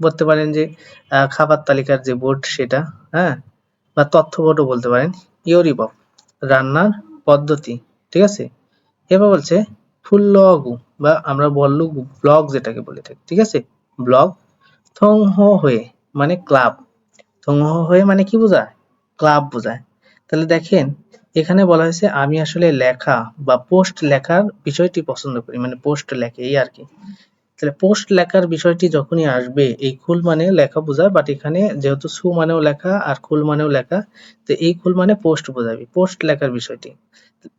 বলতে পারেন যে খাবার তালিকার যে বোর্ড সেটা, হ্যাঁ, বা তথ্য বোর্ডও বলতে পারেন। ইয়োরিবক রান্নার পদ্ধতি, ঠিক আছে। এবার বলছে ফুল্লগু বা আমরা বললু ব্লগ যেটাকে বলে থাকি, ঠিক আছে, ব্লগ। থংহো হয়ে মানে ক্লাব, থংহো হয়ে মানে কি বোঝায়, ক্লাব বোঝায়। তাহলে দেখেন এখানে বলা হয়েছে আমি আসলে লেখা বা পোস্ট লেখার বিষয়টি পছন্দ করি, মানে পোস্ট লেখে এই আর কি। তাহলে পোস্ট লেখার বিষয়টি যখনই আসবে, এই কুল মানে লেখা বোঝায়, বাট এখানে যেহেতু সু মানেও লেখা আর কুল মানেও লেখা, তো এই কুল মানে পোস্ট বোঝাবে, পোস্ট লেখার বিষয়টি।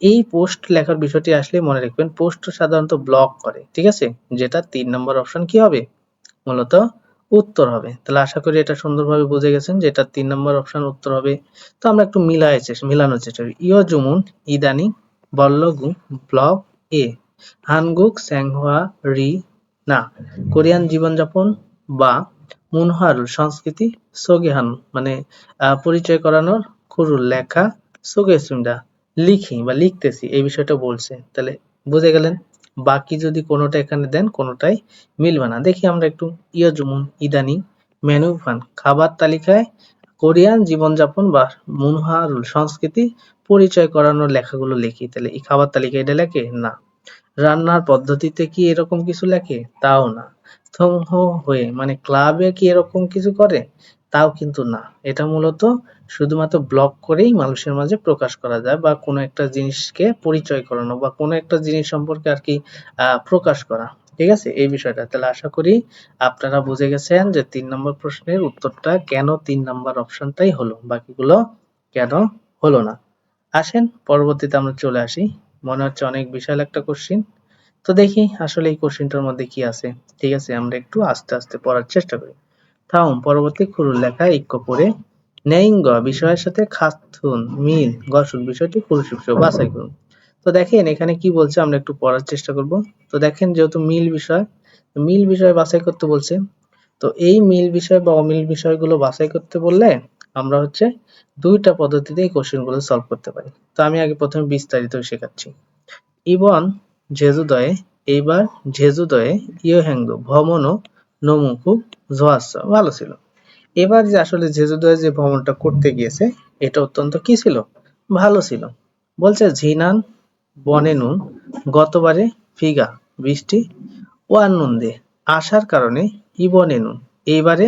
এই পোস্ট লেখার বিষয়টি আসলে মনে রাখবেন, পোস্ট সাধারণত ব্লক করে, ঠিক আছে, যেটা 3 নম্বর অপশন কি হবে, মূলত উত্তর হবে। তাহলে আশা করি এটা সুন্দরভাবে বুঝে গেছেন যে এটা 3 নম্বর অপশন উত্তর হবে। তো আমরা একটু মিলানোর চেষ্টা করি। ইয়জুমুন ইদানিং বল্লগু ব্লক এ হানগুক স্যাংহোয়া রি না কোরিয়ান জীবনযাপন বা মুনহারুল সংস্কৃতি সোগেহান মানে পরিচয় করানোর খুরুল লেখা সোগেসুন্ডা লিখি বা লিখতেছি এই বিষয়টা বলছে। তাহলে বুঝে গেলেন, বাকি যদি কোনোটা এখানে দেন কোনোটাই মিলবে না। দেখি আমরা একটু ইয়জুমুন ইদানিং মেনু ফান খাবার তালিকায় কোরিয়ান জীবনযাপন বা মুনহারুল সংস্কৃতি পরিচয় করানোর লেখাগুলো লিখি। তাহলে এই খাবার তালিকা এটা লেখে না। রান্নার পদ্ধতিতে কি এরকম কিছু লেখে, তাও না। থংহো হয়ে মানে ক্লাবে কি এরকম কিছু করে, তাও কিন্তু না। এটা মূলত শুধুমাত্র ব্লগ করেই মানুষের মাঝে প্রকাশ করা যায়, বা কোনো একটা জিনিসকে পরিচয় করানো বা কোনো একটা জিনিস সম্পর্কে আর কি প্রকাশ করা, ঠিক আছে, এই বিষয়টা। তাহলে আশা করি আপনারা বুঝে গেছেন যে 3 নম্বর প্রশ্নের উত্তরটা কেন 3 নম্বর অপশনটাই হলো, বাকিগুলো কেন হলো না। আসেন পরবর্তীতে আমরা চলে আসি। মনে হচ্ছে অনেক বিশাল একটা কোশ্চিন। তো দেখি আসলে এই কোশ্চিনটার মধ্যে কি আছে। ঠিক আছে, আমরা একটু আস্তে আস্তে পড়ার চেষ্টা করি। থাউম পরবর্তী খুরুল লেখা ইক্য পড়ে নেইঙ্গ বিষয়ের সাথে খাতুন মিল গঠন বিষয়টি পুরুষিক বাছাই করুন। তো দেখেন এখানে কি বলছে, আমরা একটু পড়ার চেষ্টা করব। তো দেখেন যেহেতু মিল বিষয় বাছাই করতে বলছে, তো এই মিল বিষয় বা অমিল বিষয়গুলো বাছাই করতে বললে আমরা হচ্ছে দুইটা পদ্ধতিতে এই কোশ্চেনগুলো সলভ করতে পারি। তো আমি আগে প্রথমে বিস্তারিত শেখাচ্ছি। 이번 제주도에 এইবার 제주도에 ইয়োহেংদো ভ্রমণও নমু খুব 좋았어 ভালো ছিল। এবার যে আসলে জেজুদোয় যে ভ্রমণটা করতে গিয়েছে এটা অত্যন্ত কি ছিল, ভালো ছিল। বলছে ঝিনান বনেনুন গতবারে ফিগা বৃষ্টি ওয়ানুন্দে আসার কারণে ইবনেনুন এইবারে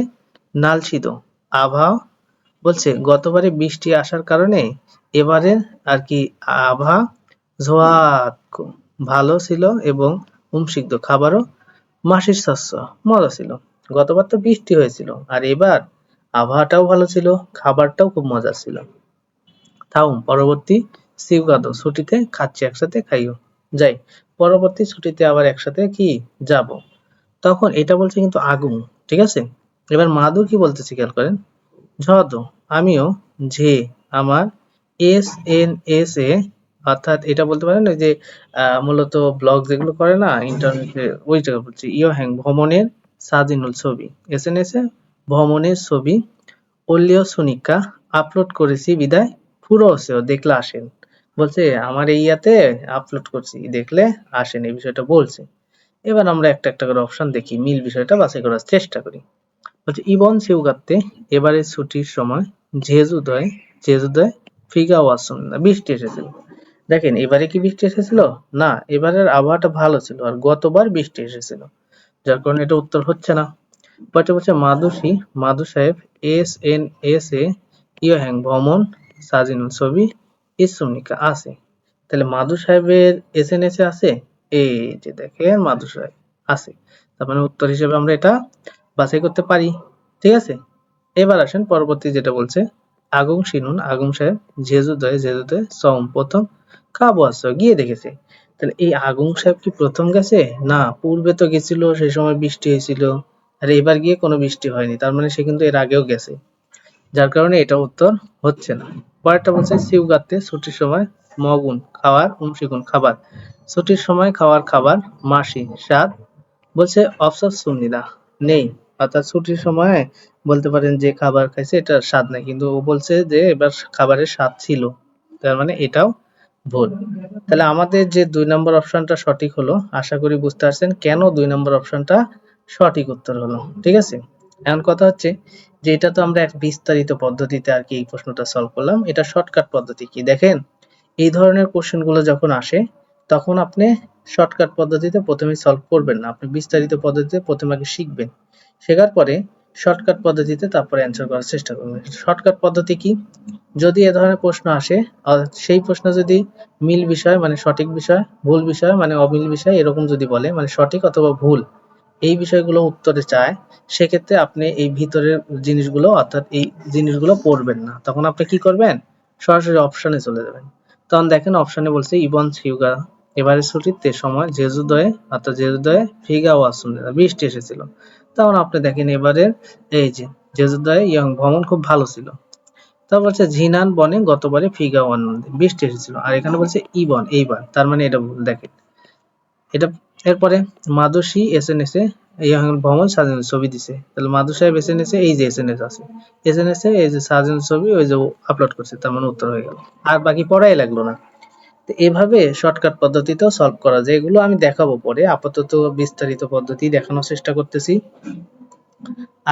নালশিদ আবহাওয়া। বলছে গতবারে বৃষ্টি আসার কারণে এবারে আর কি আবহাওয়া ঝোয়াত ভালো ছিল এবং হুমসিদ্ধ খাবারও মাসির শস্য মজা ছিল। গতবার তো বৃষ্টি হয়েছিল আর এবার আবহাওয়াটাও ভালো ছিল, খাবারটাও খুব মজার ছিল। থাউম পরবর্তী সিউগাদো ছুটিতে খাচ্ছি একসাথে খাইও যাই, পরবর্তী ছুটিতে আবার একসাথে কি যাব। তখন এটা বলছে কিন্তু আগুন, ঠিক আছে। এবার মাদু কি বলতেছে খেয়াল করেন, ঝদো আমিও ঝে আমার এস এন এস এ, অর্থাৎ এটা বলতে পারেন ওই যে মূলত ব্লগ যেগুলো করে না ইন্টারনেটে, ওই জায়গা বলছি। ইয় হ্যাং ভ্রমণের সাজিনুল ছবি এস এন এস এ ভ্রমণের ছবি ওলিও সুনিকা আপলোড করেছি বিদায় পুরো হচ্ছেও দেখলে আসেন। বলছে আমার এই ইয়াতে আপলোড করছি দেখলে আসেন, এই বিষয়টা বলছে। এবার আমরা একটা একটা করে অপশন দেখি, মিল বিষয়টা বাছাই করার চেষ্টা করি। বলছে ইবন সিউগাতে এবারে ছুটির সময় জেজুদয় জেজুদয় ফিগা ওয়াসুন না বৃষ্টি এসেছিল। দেখেন এবারে কি বৃষ্টি এসেছিল, না, এবারের আবহাওয়াটা ভালো ছিল আর গতবার বৃষ্টি এসেছিল, যার কারণে এটা উত্তর হচ্ছে না। পরে বলছে মাদু সাহেব এস এন এস এ ইয়োহ্যাং ভ্রমণ সাজিনুল ছবি ইসুমনিকা আছে। তাহলে মাদু সাহেবের এস এন এস এ আছে, এই যে দেখেন মাদু সাহেব আছে, তার মানে উত্তর হিসেবে আমরা এটা বাছাই করতে পারি, ঠিক আছে। এবার আসেন পরবর্তী যেটা বলছে আগুং সাহেব জেজুদয়ে সম প্রথম কাবু আসছো গিয়ে দেখেছে। তাহলে এই আগুং সাহেব কি প্রথম গেছে, না, পূর্বে তো গেছিল, সেই সময় বৃষ্টি হয়েছিল, আর এবার গিয়ে কোনো বৃষ্টি হয়নি, তার মানে সে কিন্তু এর আগেও গেছে, যার কারণে এটা উত্তর হচ্ছে না। পরেরটা বলছে সিউগাতে ছুটির সময় মগুন খাওয়ার উমশিগুন খাবার, ছুটির সময় খাওয়ার খাবার মাসি স্বাদ। বলছে অফসর সুন্নিদা নেই, অর্থাৎ ছুটির সময় বলতে পারেন যে খাবার খাইছে এটার স্বাদ নাই, কিন্তু ও বলছে যে এবার খাবারের স্বাদ ছিল, তার মানে এটাও ভুল। তাহলে আমাদের যে 2 নম্বর অপশনটা সঠিক হলো, আশা করি বুঝতে পারছেন কেন 2 নম্বর অপশনটা সঠিক উত্তর হলো, ঠিক আছে। এখন কথা হচ্ছে যে এটা তো আমরা এক বিস্তারিত পদ্ধতিতে আর কি এই প্রশ্নটা সলভ করলাম, এটা শর্টকাট পদ্ধতি কি দেখেন, এই ধরনের কোশ্চেন গুলো যখন আসে তখন আপনি শর্টকাট পদ্ধতিতে প্রথমে সলভ করবেন না, আপনি বিস্তারিত পদ্ধতিতে প্রথমে আগে শিখবেন, শেখার পরে শর্টকাট পদ্ধতিতে তারপরে অ্যান্সার করার চেষ্টা করবেন। শর্টকাট পদ্ধতি কি, যদি এ ধরনের প্রশ্ন আসে আর সেই প্রশ্ন যদি মিল বিষয় মানে সঠিক বিষয়, ভুল বিষয় মানে অমিল বিষয় এরকম যদি বলে, মানে সঠিক অথবা ভুল এই বিষয়গুলো উত্তরে চায়, সেক্ষেত্রে আপনি এই ভিতরের জিনিসগুলো অর্থাৎ এই জিনিসগুলো পড়বেন না। তখন আপনি কি করবেন? সরাসরি অপশনে চলে যাবেন। তখন দেখেন অপশনে বলছে ইবন হিউগা এবারের ছুটিতে সময় জেজুদয়ে অর্থাৎ জেজুদয়ে ফিগা ওয়াসুন্না বৃষ্টি এসেছিল। তখন আপনি দেখেন এবারের এই যে জেজুদয়ে ইয়ং ভ্রমণ খুব ভালো ছিল। তারপর হচ্ছে ঝিনান বনে গতবারে ফিগা ওয়ান বৃষ্টি এসেছিল। আর এখানে বলছে ইবন এইবার, তার মানে এটা ভুল। দেখেন এটা এরপরে মাদুসি এসএনএস এ ভ্রমণ সাজানোর ছবি দিছে, তাহলে মাদু সাহেব এসএনএস এ এই যে এসএনএস আছে, এসএনএস এ এই যে সাজানোর ছবি ওই যে আপলোড করছে, তার মানে উত্তর হয়ে গেল। আর বাকি পড়াই লাগলো না। তো এভাবে শর্টকাট পদ্ধতিতেও সলভ করা যায়, এগুলো আমি দেখাবো পরে, আপাতত বিস্তারিত পদ্ধতি দেখানোর চেষ্টা করতেছি।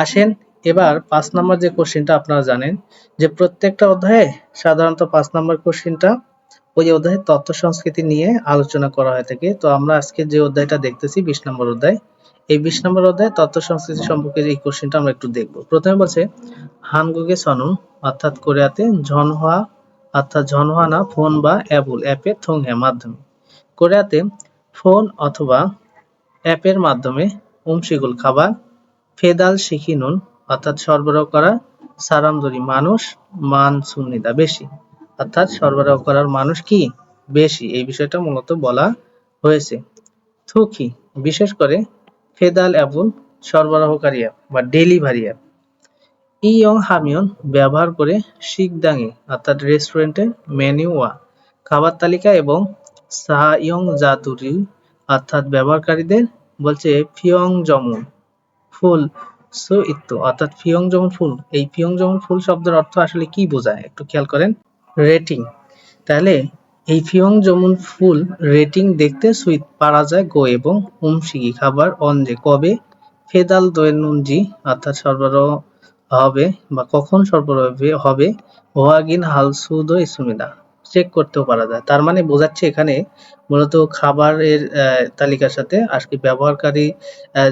আসেন এবার 5 নাম্বার যে কোশ্চেনটা আপনারা জানেন যে প্রত্যেকটা অধ্যায়ে সাধারণত 5 নাম্বার কোশ্চেনটা ওই অধ্যায়ে তথ্য সংস্কৃতি নিয়ে আলোচনা করা হয়ে থাকে। তো আমরা আজকে যে অধ্যায়টা দেখতেছি 20 নম্বর অধ্যায়, এই 20 নম্বর অধ্যায়ে তথ্য সংস্কৃতি সম্পর্কে এই কোশ্চেনটা আমরা একটু দেখব। প্রথমে বলছে হানগুগে সনম অর্থাৎ কোরিয়াতে ঝনহোয়া অর্থাৎ ঝনহোয়া না ফোন বা অ্যাবুল অ্যাপে থংহে মাধ্যমে, কোরিয়াতে ফোন অথবা অ্যাপের মাধ্যমে উমশিগুল খাবার ফেদাল শিখিনুন অর্থাৎ সরবরাহ করা সারামদরি মানুষ মান সুন্নিদা বেশি, অর্থাৎ সরবরাহ করার মানুষ কি বেশি, এই বিষয়টা মূলত বলা হয়েছে। থুকি বিশেষ করে ফেদাল অ্যাবুল সরবরাহকারী অ্যাপ বা ডেলিভারি অ্যাপ। ইয়ং হামিয়ন ব্যবহার করে শিকদাঙে অর্থাৎ রেস্টুরেন্টের মেনু ওয়া খাবার তালিকা এবং সাইয়ং জাতুরি অর্থাৎ ব্যবহারকারীদের বলছে ফিয়ং জমুন ফুল সো ইত্তু অর্থাৎ ফিয়ং জমুন ফুল, এই ফিয়ং জমুন ফুল শব্দের অর্থ আসলে কি বোঝায় একটু খেয়াল করেন, রেটিং। তাহলে এই ফিয়ং জমুন ফুল রেটিং দেখতে সুইট পারা যায় গো এবং উমশিগি খাবার অনজে কবে ফেদাল দোয়েনুনজি অর্থাৎ সরবরাহ হবে বা কখন সরবরাহ হবে ওয়াগিন হালসুদো ইসুমিদা চেক করতেও পারা যায়। তার মানে বোঝাচ্ছে এখানে মূলত খাবারের তালিকার সাথে আজকে ব্যবহারকারী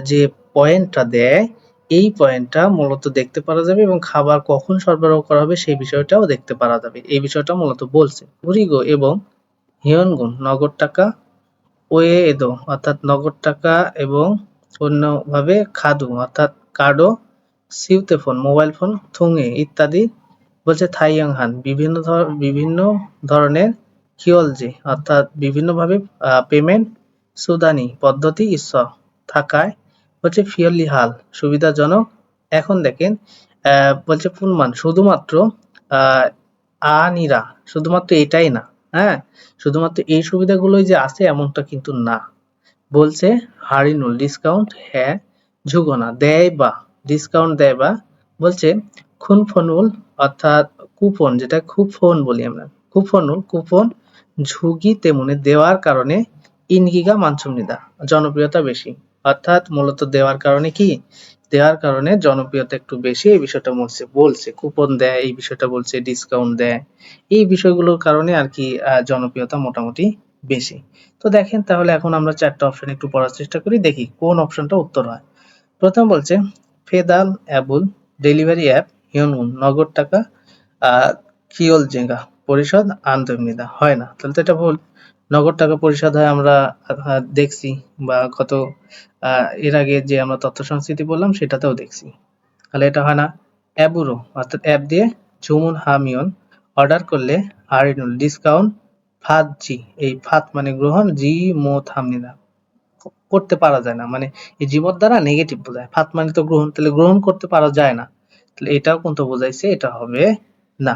যে পয়েন্টটা দেয় এই পয়েন্টটা মূলত দেখতে পারা যাবে এবং খাবার কখন সরবরাহ করা হবে সেই বিষয়টাও দেখতে পারা যাবে, এই বিষয়টা মূলত বলছে। উরিগো এবং হিয়নগুন নগদ টাকা ওয়েএদো অর্থাৎ নগদ টাকা এবং অন্যভাবে খাদু অর্থাৎ কার্ডো সিউতে ফোন মোবাইল ফোন থুঙে ইত্যাদি বলছে থাইয়াংহান বিভিন্ন ধরনের কিওলজি অর্থাৎ বিভিন্নভাবে পেমেন্ট সুদানি পদ্ধতি থাকায় হচ্ছে ফিয়রলি হাল সুবিধাজনক। এখন দেখেন বলছে পুনমান শুধুমাত্র আহ আনিরা শুধুমাত্র এটাই না, হ্যাঁ শুধুমাত্র এই সুবিধাগুলোই যে আছে এমনটা কিন্তু না। বলছে হারিনুল ডিসকাউন্ট হ্যাঁ ঝুগোনা দেয় বা ডিসকাউন্ট দেয় বা বলছে খুনফনুল অর্থাৎ কুপন যেটা কুপন বলি আমরা, কুপনুল কুপন ঝুঁকি তেমনি দেওয়ার কারণে ইনগিগা মানসুমনিদা জনপ্রিয়তা বেশি, অর্থাৎ মূলত দেওয়ার কারণে কি দেওয়ার কারণে জনপ্রিয়তা একটু বেশি, এই বিষয়টা বলছে কুপন দেয় এই বিষয়টা বলছে ডিসকাউন্ট দেয়, এই বিষয়গুলোর কারণে আর কি জনপ্রিয়তা মোটামুটি বেশি। তো দেখেন তাহলে এখন আমরা চারটা অপশন একটু পড়ার চেষ্টা করি, দেখি কোন অপশনটা উত্তর হয়। প্রথম বলছে ফেদাল অ্যাবুল ডেলিভারি অ্যাপ হিয়নুন নগদ টাকা কিয়ল জেঙ্গা পরিশোধ আন্তর্নিদা হয় না, তাহলে তো এটা ভুল। নগদ টাকা পরিশোধ হয় আমরা দেখছি বা গত এর আগে যে আমরা তথ্য সংস্কৃতি বললাম সেটাতেও দেখছি, তাহলে এটা হয় না। অ্যাবুরো অর্থাৎ অ্যাপ দিয়ে জুমুন হামিয়ন অর্ডার করলে আরিনুল ডিসকাউন্ট ফাত জি এই ফাত মানে গ্রহণ জি মোত হামনিনা করতে পারা যায় না, মানে এই জীবত দ্বারা নেগেটিভ বোঝায়, ফাত মানে তো গ্রহণ, তাহলে গ্রহণ করতে পারা যায় না, তাহলে এটাও কিন্তু বোঝাইছে, এটা হবে না।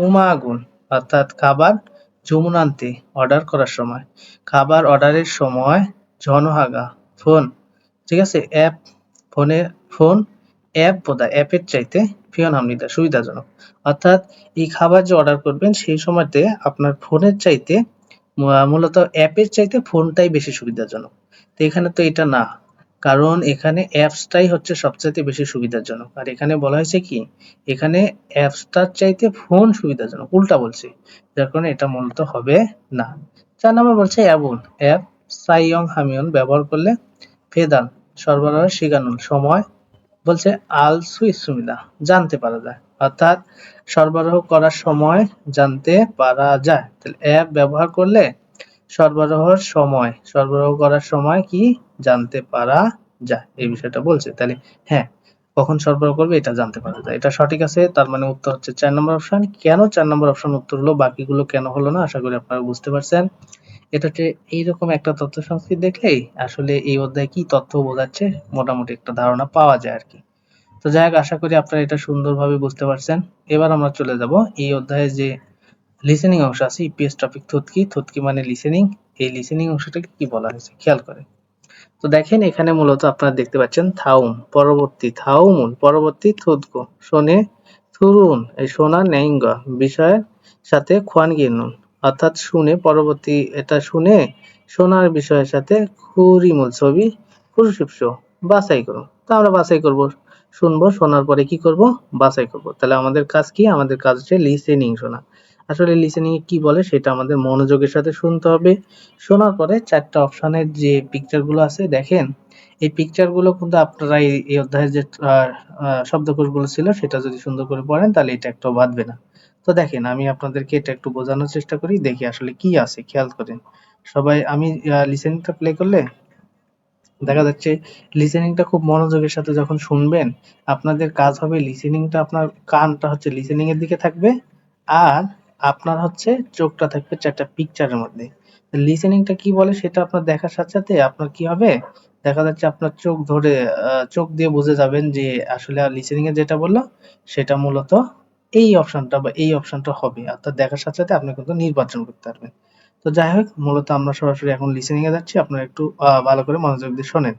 উমাগুন অর্থাৎ খাবার যমুনান্তে অর্ডার করার সময়, খাবার অর্ডারের সময় জনহাগা ফোন, ঠিক আছে অ্যাপ ফোন অ্যাপ বোধহয় অ্যাপের চাইতে ফিয়ন হামনিদা সুবিধাজনক, অর্থাৎ এই খাবার যে অর্ডার করবেন সেই সময়তে আপনার ফোনের চাইতে মূলত অ্যাপের চাইতে ফোনটাই বেশি সুবিধাজনক। তো এখানে তো এটা না, কারণ এখানে অ্যাপসটাই হচ্ছে সবচাইতে বেশি সুবিধাজনক, আর এখানে বলা হয়েছে কি এখানে অ্যাপসটার চাইতে ফোন সুবিধাজনক, উল্টা বলছে, যার কারণে এটা মূলত হবে না। 4 নম্বর বলছে অ্যাপ সাইয়ং হামিয়ন ব্যবহার করলে ফেদান সরবরাহ শিগানুল সময় বলছে আল সুইস সুবিধা জানতে পারা যায়, অর্থাৎ সরবরাহ করার সময় জানতে পারা যায়, তাহলে অ্যাপ ব্যবহার করলে সরবরাহ করার সময় কি জানতে পারা যা এই বিষয়টা বলছে। তাহলে হ্যাঁ, কখন সরবরাহ করবে এটা জানতে পারা যায়। এটা সঠিক আছে, তার মানে উত্তর হচ্ছে ৪ নম্বর অপশন। কেন ৪ নম্বর অপশন উত্তর হলো, বাকিগুলো কেন হলো না, আশা করি আপনারা বুঝতে পারছেন। এটাতে এইরকম একটা তথ্য সংস্কৃতি দেখলেই আসলে এই অধ্যায়ে কি তথ্য বোঝাচ্ছে মোটামুটি একটা ধারণা পাওয়া যায় আরকি। তো যাই হোক, আশা করি আপনারা এটা সুন্দরভাবে বুঝতে পারছেন। এবার আমরা চলে যাব এই অধ্যায়ে যে লিসেনিং অংশ আছে, ইপিএস টপিক থুতকি, থুতকি মানে লিসেনিং। এই লিসেনিং অংশটাকে কি বলা হয়েছে খেয়াল করেন। তো দেখেন এখানে মূলত আপনারা দেখতে পাচ্ছেন থাউম, পরবর্তী থাউমুন, পরবর্তী থুতকো, শোনে থুরুন, এই শোনা নেইঙ্গা বিষয়ের সাথে খুয়ান গিনুন, অর্থাৎ শুনে পরবর্তী, এটা শুনে শোনার বিষয়ের সাথে খুরিমুল ছবি কুরুশিপশো বাছাই করুন। তো আমরা বাছাই করব, শুনবো, শোনার পরে কি করব, বাছাই করব। তাহলে আমাদের কাজ কি, আমাদের কাজ হচ্ছে লিসেনিং শোনা। আসলে লিসেনিং কি বলে সেটা আমাদের মনোযোগের সাথে শুনতে হবে। শোনার পরে ৪ টা অপশনের যে পিকচার গুলো আছে দেখেন, এই পিকচার গুলো কিন্তু আপনারা এই অধ্যায়ের যে শব্দকোষগুলো ছিল সেটা যদি সুন্দর করে পড়েন তাহলে এটা একটাও বাদবে না। তো দেখেন আমি আপনাদেরকে এটা একটু বোঝানোর চেষ্টা করি, দেখি আসলে কি আছে খেয়াল করেন। সবাই আমি লিসেনিংটা প্লে করলে দেখা যাচ্ছে লিসেনিংটা খুব মনোযোগের সাথে যখন শুনবেন, আপনাদের কাজ হবে লিসেনিংটা, আপনার কানটা হচ্ছে লিসেনিং এর দিকে থাকবে, আর আপনার হচ্ছে চোখটা থাকবে ৪ টা পিকচারের মধ্যে। লিসেনিংটা কি বলে সেটা আপনার দেখার সাথে সাথে আপনার কি হবে, দেখা যাচ্ছে আপনার চোখ ধরে চোখ দিয়ে বুঝে যাবেন যে আসলে লিসেনিং এ যেটা বললো সেটা মূলত এই অপশনটা বা এই অপশনটা হবে, অর্থাৎ দেখার সাথে সাথে আপনি কিন্তু নির্বাচন করতে পারবেন। তো যাই হোক, মূলত আমরা সরাসরি এখন লিসেনিং এ যাচ্ছি, আপনারা একটু ভালো করে মনোযোগ দিয়ে শোনেন।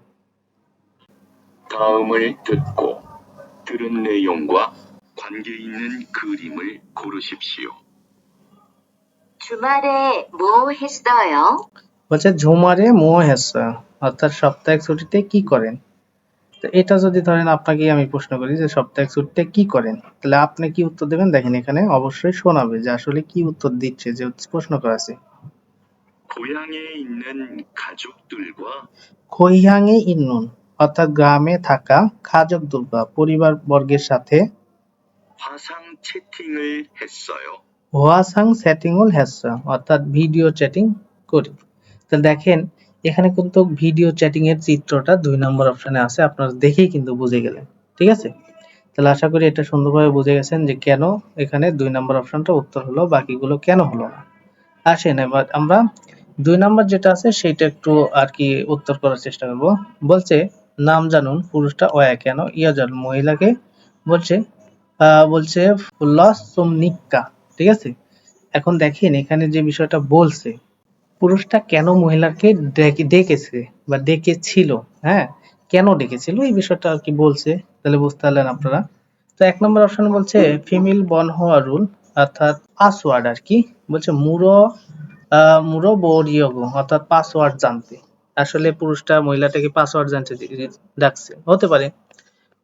다음을 듣고 들은 내용과 관계 있는 그림을 고르십시오. 주말에 뭐 했어요? বলছে ঝুমারে মুহ হেসা, অর্থাৎ সাপ্তাহিক ছুটিতে কি করেন। তো এটা যদি ধরেন আপনাকে আমি প্রশ্ন করি যে সাপ্তাহিক ছুটিতে কি করেন, তাহলে আপনি কি উত্তর দেবেন, দেখেন এখানে অবশ্যই শোনাবে যে আসলে কি উত্তর দিচ্ছে, যে প্রশ্ন করা আছে। 고향에 있는 가족들과 খৈহাঙে ইন্নুন, অর্থাৎ গ্রামে থাকা খাজক দুর্গা পরিবার বর্গের সাথে 화상 채팅을 했어요. হোয়াসাং সেটিংউল হেসা, অর্থাৎ ভিডিও চ্যাটিং করি। তো দেখেন এখানে কিন্তু ভিডিও চ্যাটিং এর চিত্রটা ২ নম্বর অপশনে আছে, আপনারা দেখেই কিন্তু বুঝে গেলেন। ঠিক আছে, তাহলে আশা করি এটা সুন্দরভাবে বুঝে গেছেন যে কেন এখানে ২ নম্বর অপশনটা উত্তর হলো, বাকিগুলো কেন হলো না। আসেন এবার আমরা ২ নম্বর যেটা আছে সেটা একটু আর কি উত্তর করার চেষ্টা করব। বলছে নাম জানুন, পুরুষটা ওয়া কেন, ইয়া জানুন মহিলাকে, বলছে বলছে ফুল্লাহ সোমনিক্কা। ঠিক আছে, এখন দেখেন এখানে যে বিষয়টা বলছে, পুরুষটা কেন মহিলাকে ডেকেছে বা ডেকেছিল, হ্যাঁ, কেন ডেকেছিল এই বিষয়টা আর কি বলছে, তাহলে বুঝতে পারলেন আপনারা। তো ১ নম্বর অপশন বলছে ফিমেল বর্ন হওয়া রুল, অর্থাৎ পাসওয়ার্ড আর কি, বলছে মুরো বোরিয়গো, অর্থাৎ পাসওয়ার্ড জানতে। আসলে পুরুষটা মহিলাটাকে পাসওয়ার্ড জানতে ডাকছে, হতে পারে।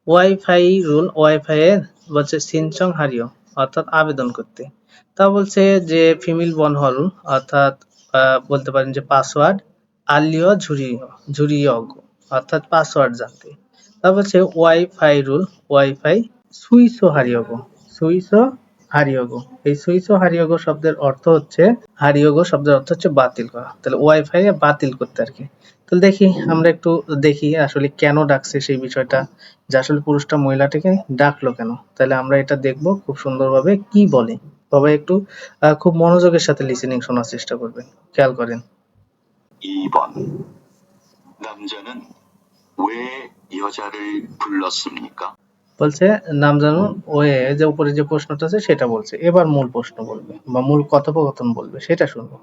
ওয়াইফাই রুল, ওয়াইফাই এর বলছে সিনচং হারিও, অর্থাৎ আবেদন করতে। তা বলছে যে ফিমেল বর্ন হওয়া রুল, অর্থাৎ বলতে পারেন যে পাসওয়ার্ড আলিও ঝুরিয়গ, অর্থাৎ পাসওয়ার্ড জানতে। তা বলছে ওয়াইফাই রুল, ওয়াইফাই সুইসো হারিয়গো, সুইসো হারিয়গো। এই সুইসো হারিয়গো শব্দের অর্থ হচ্ছে, হারিয়গো শব্দের অর্থ হচ্ছে বাতিল করা, তাহলে ওয়াইফাই বাতিল করতে আর কি। তাহলে দেখি আমরা একটু দেখি আসলে কেন ডাকছে সেই বিষয়টা, যে আসলে পুরুষটা মহিলাটাকে ডাকলো কেন। তাহলে আমরা এটা দেখবো খুব সুন্দরভাবে কি বলে। সবাই একটু খুব মনোযোগের সাথে লিসেনিং শোনার চেষ্টা করবেন, খেয়াল করেন। 2번 남자는 왜 여자를 불렀습니까? বলছে নাম জানুন, ওয়ে যে উপরে যে প্রশ্নটা আছে সেটা বলছে, এবার মূল প্রশ্ন বলবে বা মূল কথোপকথন বলবে সেটা শুনবো।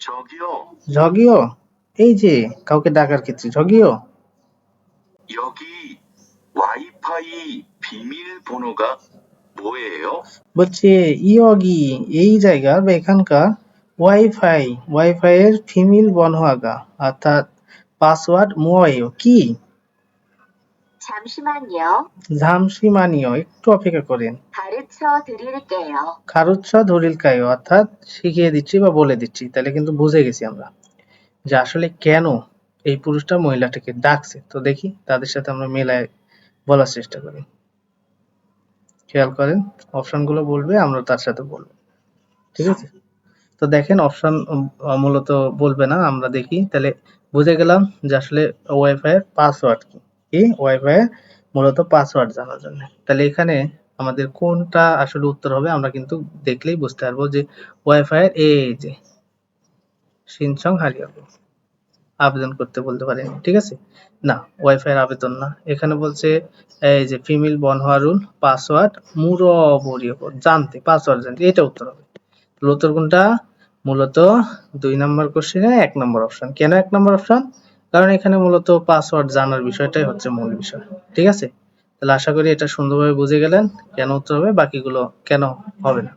저기요, ঝগিও, এই যে কাউকে ডাকার ক্ষেত্রে ঝগিও, 여기 와이파이 비밀번호가 뭐예요? বলছে ইয়গি, এই জায়গার বা এখানকার ওয়াইফাই, ওয়াইফাই এর ফিমেল বনহাগা, অর্থাৎ পাসওয়ার্ড মুয়াইও কি, 잠시만요. ঝামসিমানিও, একটু অপেক্ষা করেন, 가르쳐 드릴게요. খারুচ্ছা ধরিলকায়, অর্থাৎ শিখিয়ে দিচ্ছি বা বলে দিচ্ছি। তাহলে কিন্তু বুঝে গেছি আমরা যে আসলে কেন এই পুরুষটা মহিলাটাকে ডাকছে। তো দেখি তাদের সাথে আমরা মেলায় বলার চেষ্টা করি, খেয়াল করেন অপশন গুলো বলবে, আমরা তার সাথে বলবো। ঠিক আছে, তো দেখেন অপশন মূলত বলবে না, আমরা দেখি তাহলে বুঝে গেলাম যে আসলে ওয়াইফাই এর পাসওয়ার্ড কি। কি ওয়াইফাই এর মূলত পাসওয়ার্ড জানার জন্য। তাহলে এখানে আমাদের কোনটা আসলে উত্তর হবে আমরা কিন্তু দেখলেই বুঝতে পারবো যে ওয়াইফাই এর এই যে সিনচং হারিয়াবো আবেদন করতে বলতে পারেন, ঠিক আছে? না, ওয়াইফাই এর আবেদন না। এখানে বলছে এই যে ফিমেল বনহারুল পাসওয়ার্ড মুরবরিয়ব জানতে, পাসওয়ার্ড জানতে, এটা উত্তর হবে। তাহলে উত্তর কোনটা? মূলত 2 নম্বর কোশ্চেনে 1 নম্বর অপশন। কেন 1 নম্বর অপশন? কারণ এখানে মূলত পাসওয়ার্ড জানার বিষয়টাই হচ্ছে মূল বিষয়, ঠিক আছে? তাহলে আশা করি এটা সুন্দরভাবে বুঝে গেলেন কেন উত্তর হবে, বাকিগুলো কেন হবে না।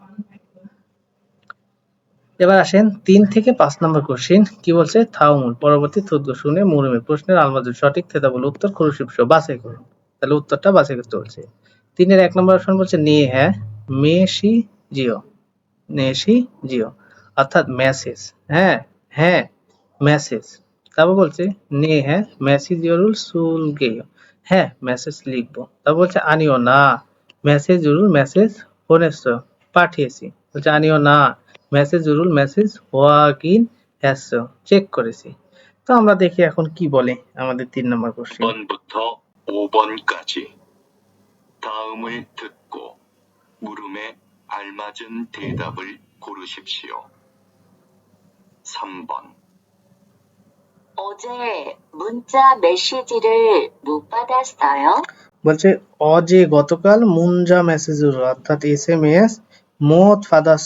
এবার আসেন 3 থেকে 5 নম্বর কোশ্চেন। কি বলছে? থাউমুল পরবর্তী থুদ্গ শুনে মুরুমে প্রশ্নের আলমাজুর সঠিক থেতাবল উত্তর খুরুশিবস বাছাই করুন। তাহলে উত্তরটা বাছাই করতে বলছে। 3 এর 1 নম্বর অপশন বলছে নে হ্যাঁ মেশি জিও, নেশি জিও অর্থাৎ মেসেজ, হ্যাঁ হ্যাঁ মেসেজ। তারপর বলছে নে হ্যাঁ মেসেজ জরুল সুল গেও, হ্যাঁ মেসেজ লিখবো। তারপর বলছে আনিও না মেসেজ জরুল মেসেজ ফোনেছ পাঠিয়েছি। বলছে আনিও না মেসেজ জরুল মেসেজ ওয়াকিন হ্যাস চেক করেছি। তো আমরা দেখি এখন কি বলে আমাদের 3 নম্বর কোশ্চেন। 1번부터 5번까지 다음을 듣고 물음에 알맞은 대답을 고르십시오. 3번. 어제 문자 메시지를 못 받았어요? বলছে অজে গতকাল মুনজা মেসেজুর অর্থাৎ এসএমএস মোত ফাদাস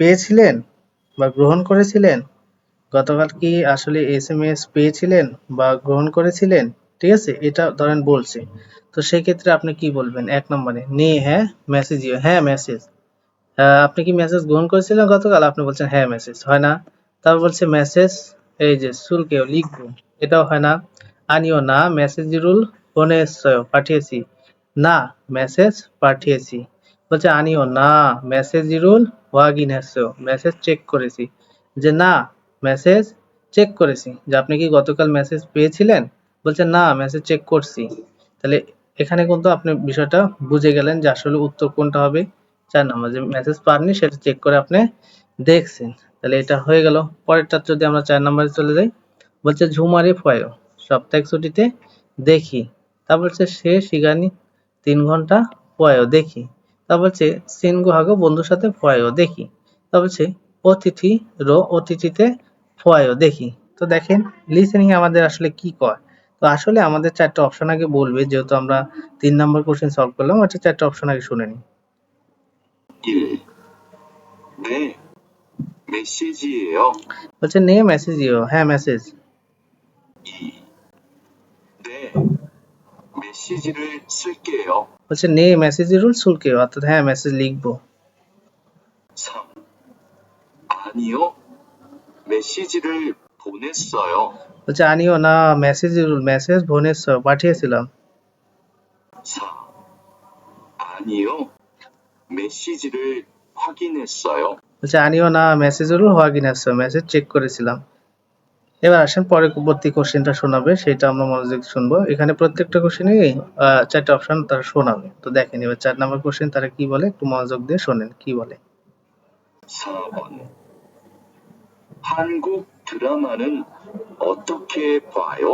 পেয়েছিলেন বা গ্রহণ করেছিলেন। গতকাল কি আসলে এসএমএস পেয়েছিলেন বা গ্রহণ করেছিলেন, ঠিক আছে? এটা ধরেন বলছে, তো সেই ক্ষেত্রে আপনি কি বলবেন? 1 নম্বরে নে হ্যাঁ মেসেজিও, হ্যাঁ মেসেজ। আপনি কি মেসেজ গ্রহণ করেছিলেন গতকাল? আপনি বলছেন হ্যাঁ মেসেজ, হয় না। তারপর বলছে মেসেজ এই যে শুল্কেও লিখবো, এটাও হয় না। আনিও না মেসেজিরুল ফোনে পাঠিয়েছি, না মেসেজ পাঠিয়েছি। বলছে আনিও না মেসেজিরুল ওয়াগিনেসো মেসেজ চেক করেছি, যে না মেসেজ চেক করেছি। যে আপনি কি গতকাল মেসেজ পেয়েছিলেন? বলছে না মেসেজ চেক করছি। তাহলে এখানে কিন্তু আপনি বিষয়টা বুঝে গেলেন যে আসলে উত্তর কোনটা হবে। 4 নম্বর যে মেসেজ পাননি সেটা চেক করে আপনি দেখছেন। তাহলে এটা হয়ে গেল। পরেরটা যদি আমরা 4 নম্বরে চলে যাই, বলছে ঝুমারে ফয়ো সাপ্তাহিক ছুটিতে দেখি। তা বলছে সে শিগানি 3 ঘন্টা ফয়ো দেখি। তা বলছে সিনগু হাগো বন্ধুর সাথে ফয়ো দেখি। তা বলছে অতিথি রো অতিথিতে ফয়ো দেখি। তো দেখেন লিসেনিং এ আমাদের আসলে কি কয়। তো আসলে আমাদের 4টা অপশন আগে বলবে, যেহেতু আমরা 3 নম্বর কোশ্চেন সলভ করলাম, এটা 4টা অপশন আগে শুনে নিই। 1. 네, 메시지예요. বলছে নে মেসেজিও, হ্যাঁ মেসেজ। 2. 네, 메시지를 쓸게요. বলছে নে মেসেজিরুল সুলকেও অর্থাৎ হ্যাঁ মেসেজ লিখবো। 3. 아니요, 메시지를 보냈어요. বলছে আনিও না মেসেজিরুল মেসেজ ভোনেস পাঠিয়েছিলাম। 4. 아니요, 메시지를 확인했어요. বলছে আনিও না মেসেজিরুল হোয়াগিনাস মেসেজ চেক করেছিলাম। এবার আসেন পরবর্তী কোশ্চেনটা শোনাবে, সেটা আমরা মনোযোগ শুনবো। এখানে প্রত্যেকটা কোশ্চেনেই 4টা অপশন তারা শোনাবে। তো দেখেন এবার 4 নম্বর কোশ্চেন তারা কি বলে, একটু মনোযোগ দিয়ে শোনেন কি বলে। 4번. 한국 드라마는 어떻게 봐요?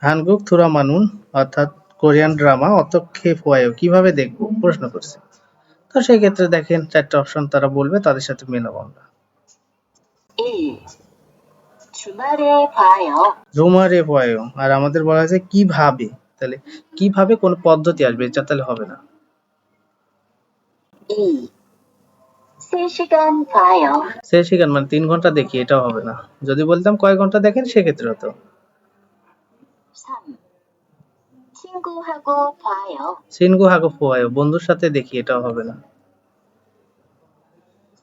হানগুক থুরা মানুন অর্থাৎ কোরিয়ান ড্রামা অতক্ষে ফোয়ায়ো কিভাবে দেখবো প্রশ্ন করছে। তো সেই ক্ষেত্রে দেখেন 4টা অপশন তারা বলবে, তাদের সাথে মেলাবো আমরা। 1. 주말에 봐요. জুমারে ফোয়ায়ো, আর আমাদের বলা আছে কিভাবে, তাহলে কিভাবে কোন পদ্ধতি আসবে, এটা তাহলে হবে না। 2. 3시간 봐요. সে শিকার মানে 3 ঘন্টা দেখি, এটাও হবে না। যদি বলতাম কয় ঘন্টা দেখেন সেক্ষেত্রে হতো। 3. 친구하고 봐요. সিনগু হাগো ফোয়ায়ো বন্ধুর সাথে দেখি, এটাও হবে না।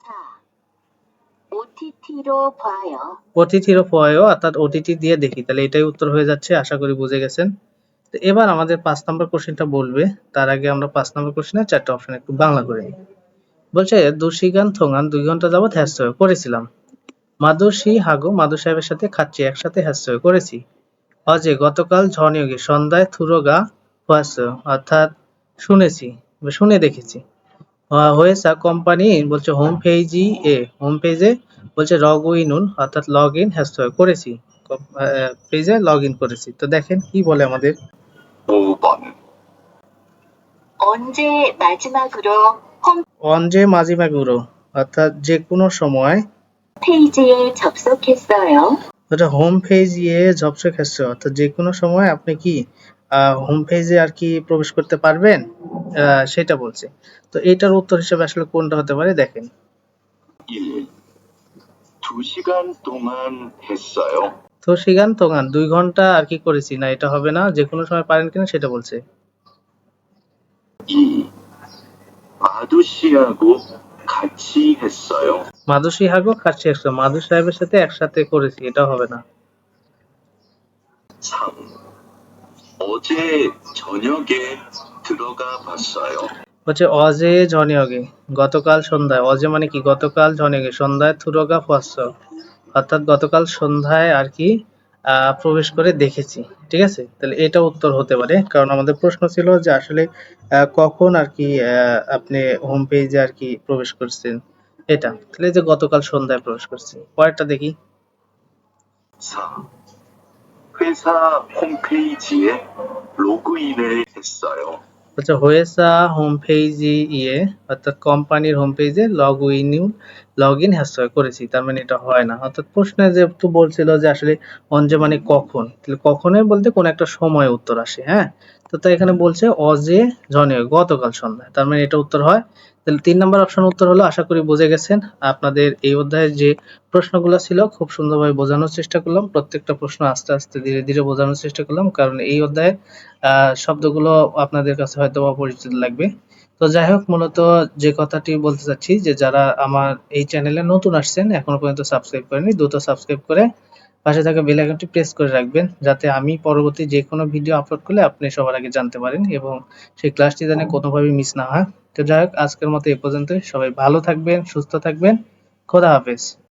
4. OTT로 봐요. অতিথিরও ফোয়ায়ো অর্থাৎ ওটিটি দিয়ে দেখি, তাহলে এটাই উত্তর হয়ে যাচ্ছে। আশা করি বুঝে গেছেন। তো এবার আমাদের 5 নম্বর কোশ্চেনটা বলবে, তার আগে আমরা 5 নম্বর কোশ্চেনের 4টা অপশন একটু বাংলা করে নিই। বলছে দুশিগান থোঙান 2 ঘন্টা যাবত হ্যাসয় করেছিলাম। মাদুসি হাগো মাদু সাহেবের সাথে খাচ্ছি একসাথে হ্যাসয় করেছি। অজে গতকাল ঝনিয়োগে সন্ধ্যায় থুরোগা হ্যাসয় অর্থাৎ শুনেছি বা শুনে দেখেছি। হয়েছা কোম্পানি বলছে হোম পেজে বলছে লগইনুন অর্থাৎ লগ ইন করেছি, পেজে লগ ইন করেছি। তো দেখেন কি বলে আমাদের 5번, 언제 마지막으로 언제 마지막으로 অর্থাৎ যে কোনো সময় 홈페이지에 접속했어요? ওটা হোম পেজে 접속했어요 অর্থাৎ যে কোনো সময় আপনি কি হোম পেজে আর কি প্রবেশ করতে পারবেন, সেটা বলছে। তো এটার উত্তর হিসেবে আসলে কোনটা হতে পারে দেখেন 1. 2시간 동안 했어요. তো সিগান তোগান 2 ঘন্টা আর কি করেছি, না এটা হবে না, যে কোনো সময় পারেন কিনা সেটা বলছে। 2. 마두 씨하고 같이 했어요. মাদুসি হাগো কাছে একশো, মাদু সাহেবের সাথে একসাথে করেছি, এটা হবে না। 3. 어제 저녁에 들어가 봤어요. হচ্ছে অজে জনিয়গে গতকাল সন্ধ্যায়, অজে মানে কি গতকাল, জনিয়গে সন্ধ্যায়, থুরোগা ফাঁস অর্থাৎ গতকাল সন্ধ্যায় আর কি প্রবেশ করে দেখেছি। ঠিক আছে, তাহলে এটা উত্তর হতে পারে, কারণ আমাদের প্রশ্ন ছিল যে আসলে কখন আর কি আপনি হোম পেজে আর কি প্রবেশ করছেন, এটা তাহলে এই যে গতকাল সন্ধ্যায় প্রবেশ করছি। পরেরটা দেখি 4. 회사 홈페이지에 로그인을 했어요. আচ্ছা হয়েসা হোম পেজে অর্থাৎ কোম্পানির হোম পেজে লগ ইন করেছি, তার মানে এটা হয় না। অর্থাৎ প্রশ্নে যে একটু বলছিল যে আসলে অনজে মানে কখন, তাহলে কখনোই বলতে কোন একটা সময় উত্তর আসে। হ্যাঁ, তো তাই এখানে বলছে অজে জনে গতকাল সন্ধ্যায়, তার মানে এটা উত্তর হয়। তাহলে 3 নাম্বার অপশন উত্তর হলো। আশা করি বুঝে গেছেন। আপনাদের এই অধ্যায়ের যে প্রশ্নগুলো ছিল খুব সুন্দরভাবে বোঝানোর চেষ্টা করলাম, প্রত্যেকটা প্রশ্ন আস্তে আস্তে ধীরে ধীরে বোঝানোর চেষ্টা করলাম, কারণ এই অধ্যায়ে শব্দগুলো আপনাদের কাছে হয়তো অপরিচিত লাগবে। তো যাই হোক, মূলত যে কথাটি বলতে চাচ্ছি যে যারা আমার এই চ্যানেলে নতুন আসছেন, এখনো পর্যন্ত সাবস্ক্রাইব করেনি, দ্রুত সাবস্ক্রাইব করে পাশে থাকা বেল আইকনটি প্রেস করে রাখবেন, যাতে আমি পরবর্তী যে কোনো ভিডিও আপলোড করলে আপনি সবার আগে জানতে পারেন এবং সেই ক্লাসটি যেন কোনোভাবেই মিস না হয়। তো যাই হোক, আজকের মতো এ পর্যন্তই। সবাই ভালো থাকবেন, সুস্থ থাকবেন। খোদা হাফেজ।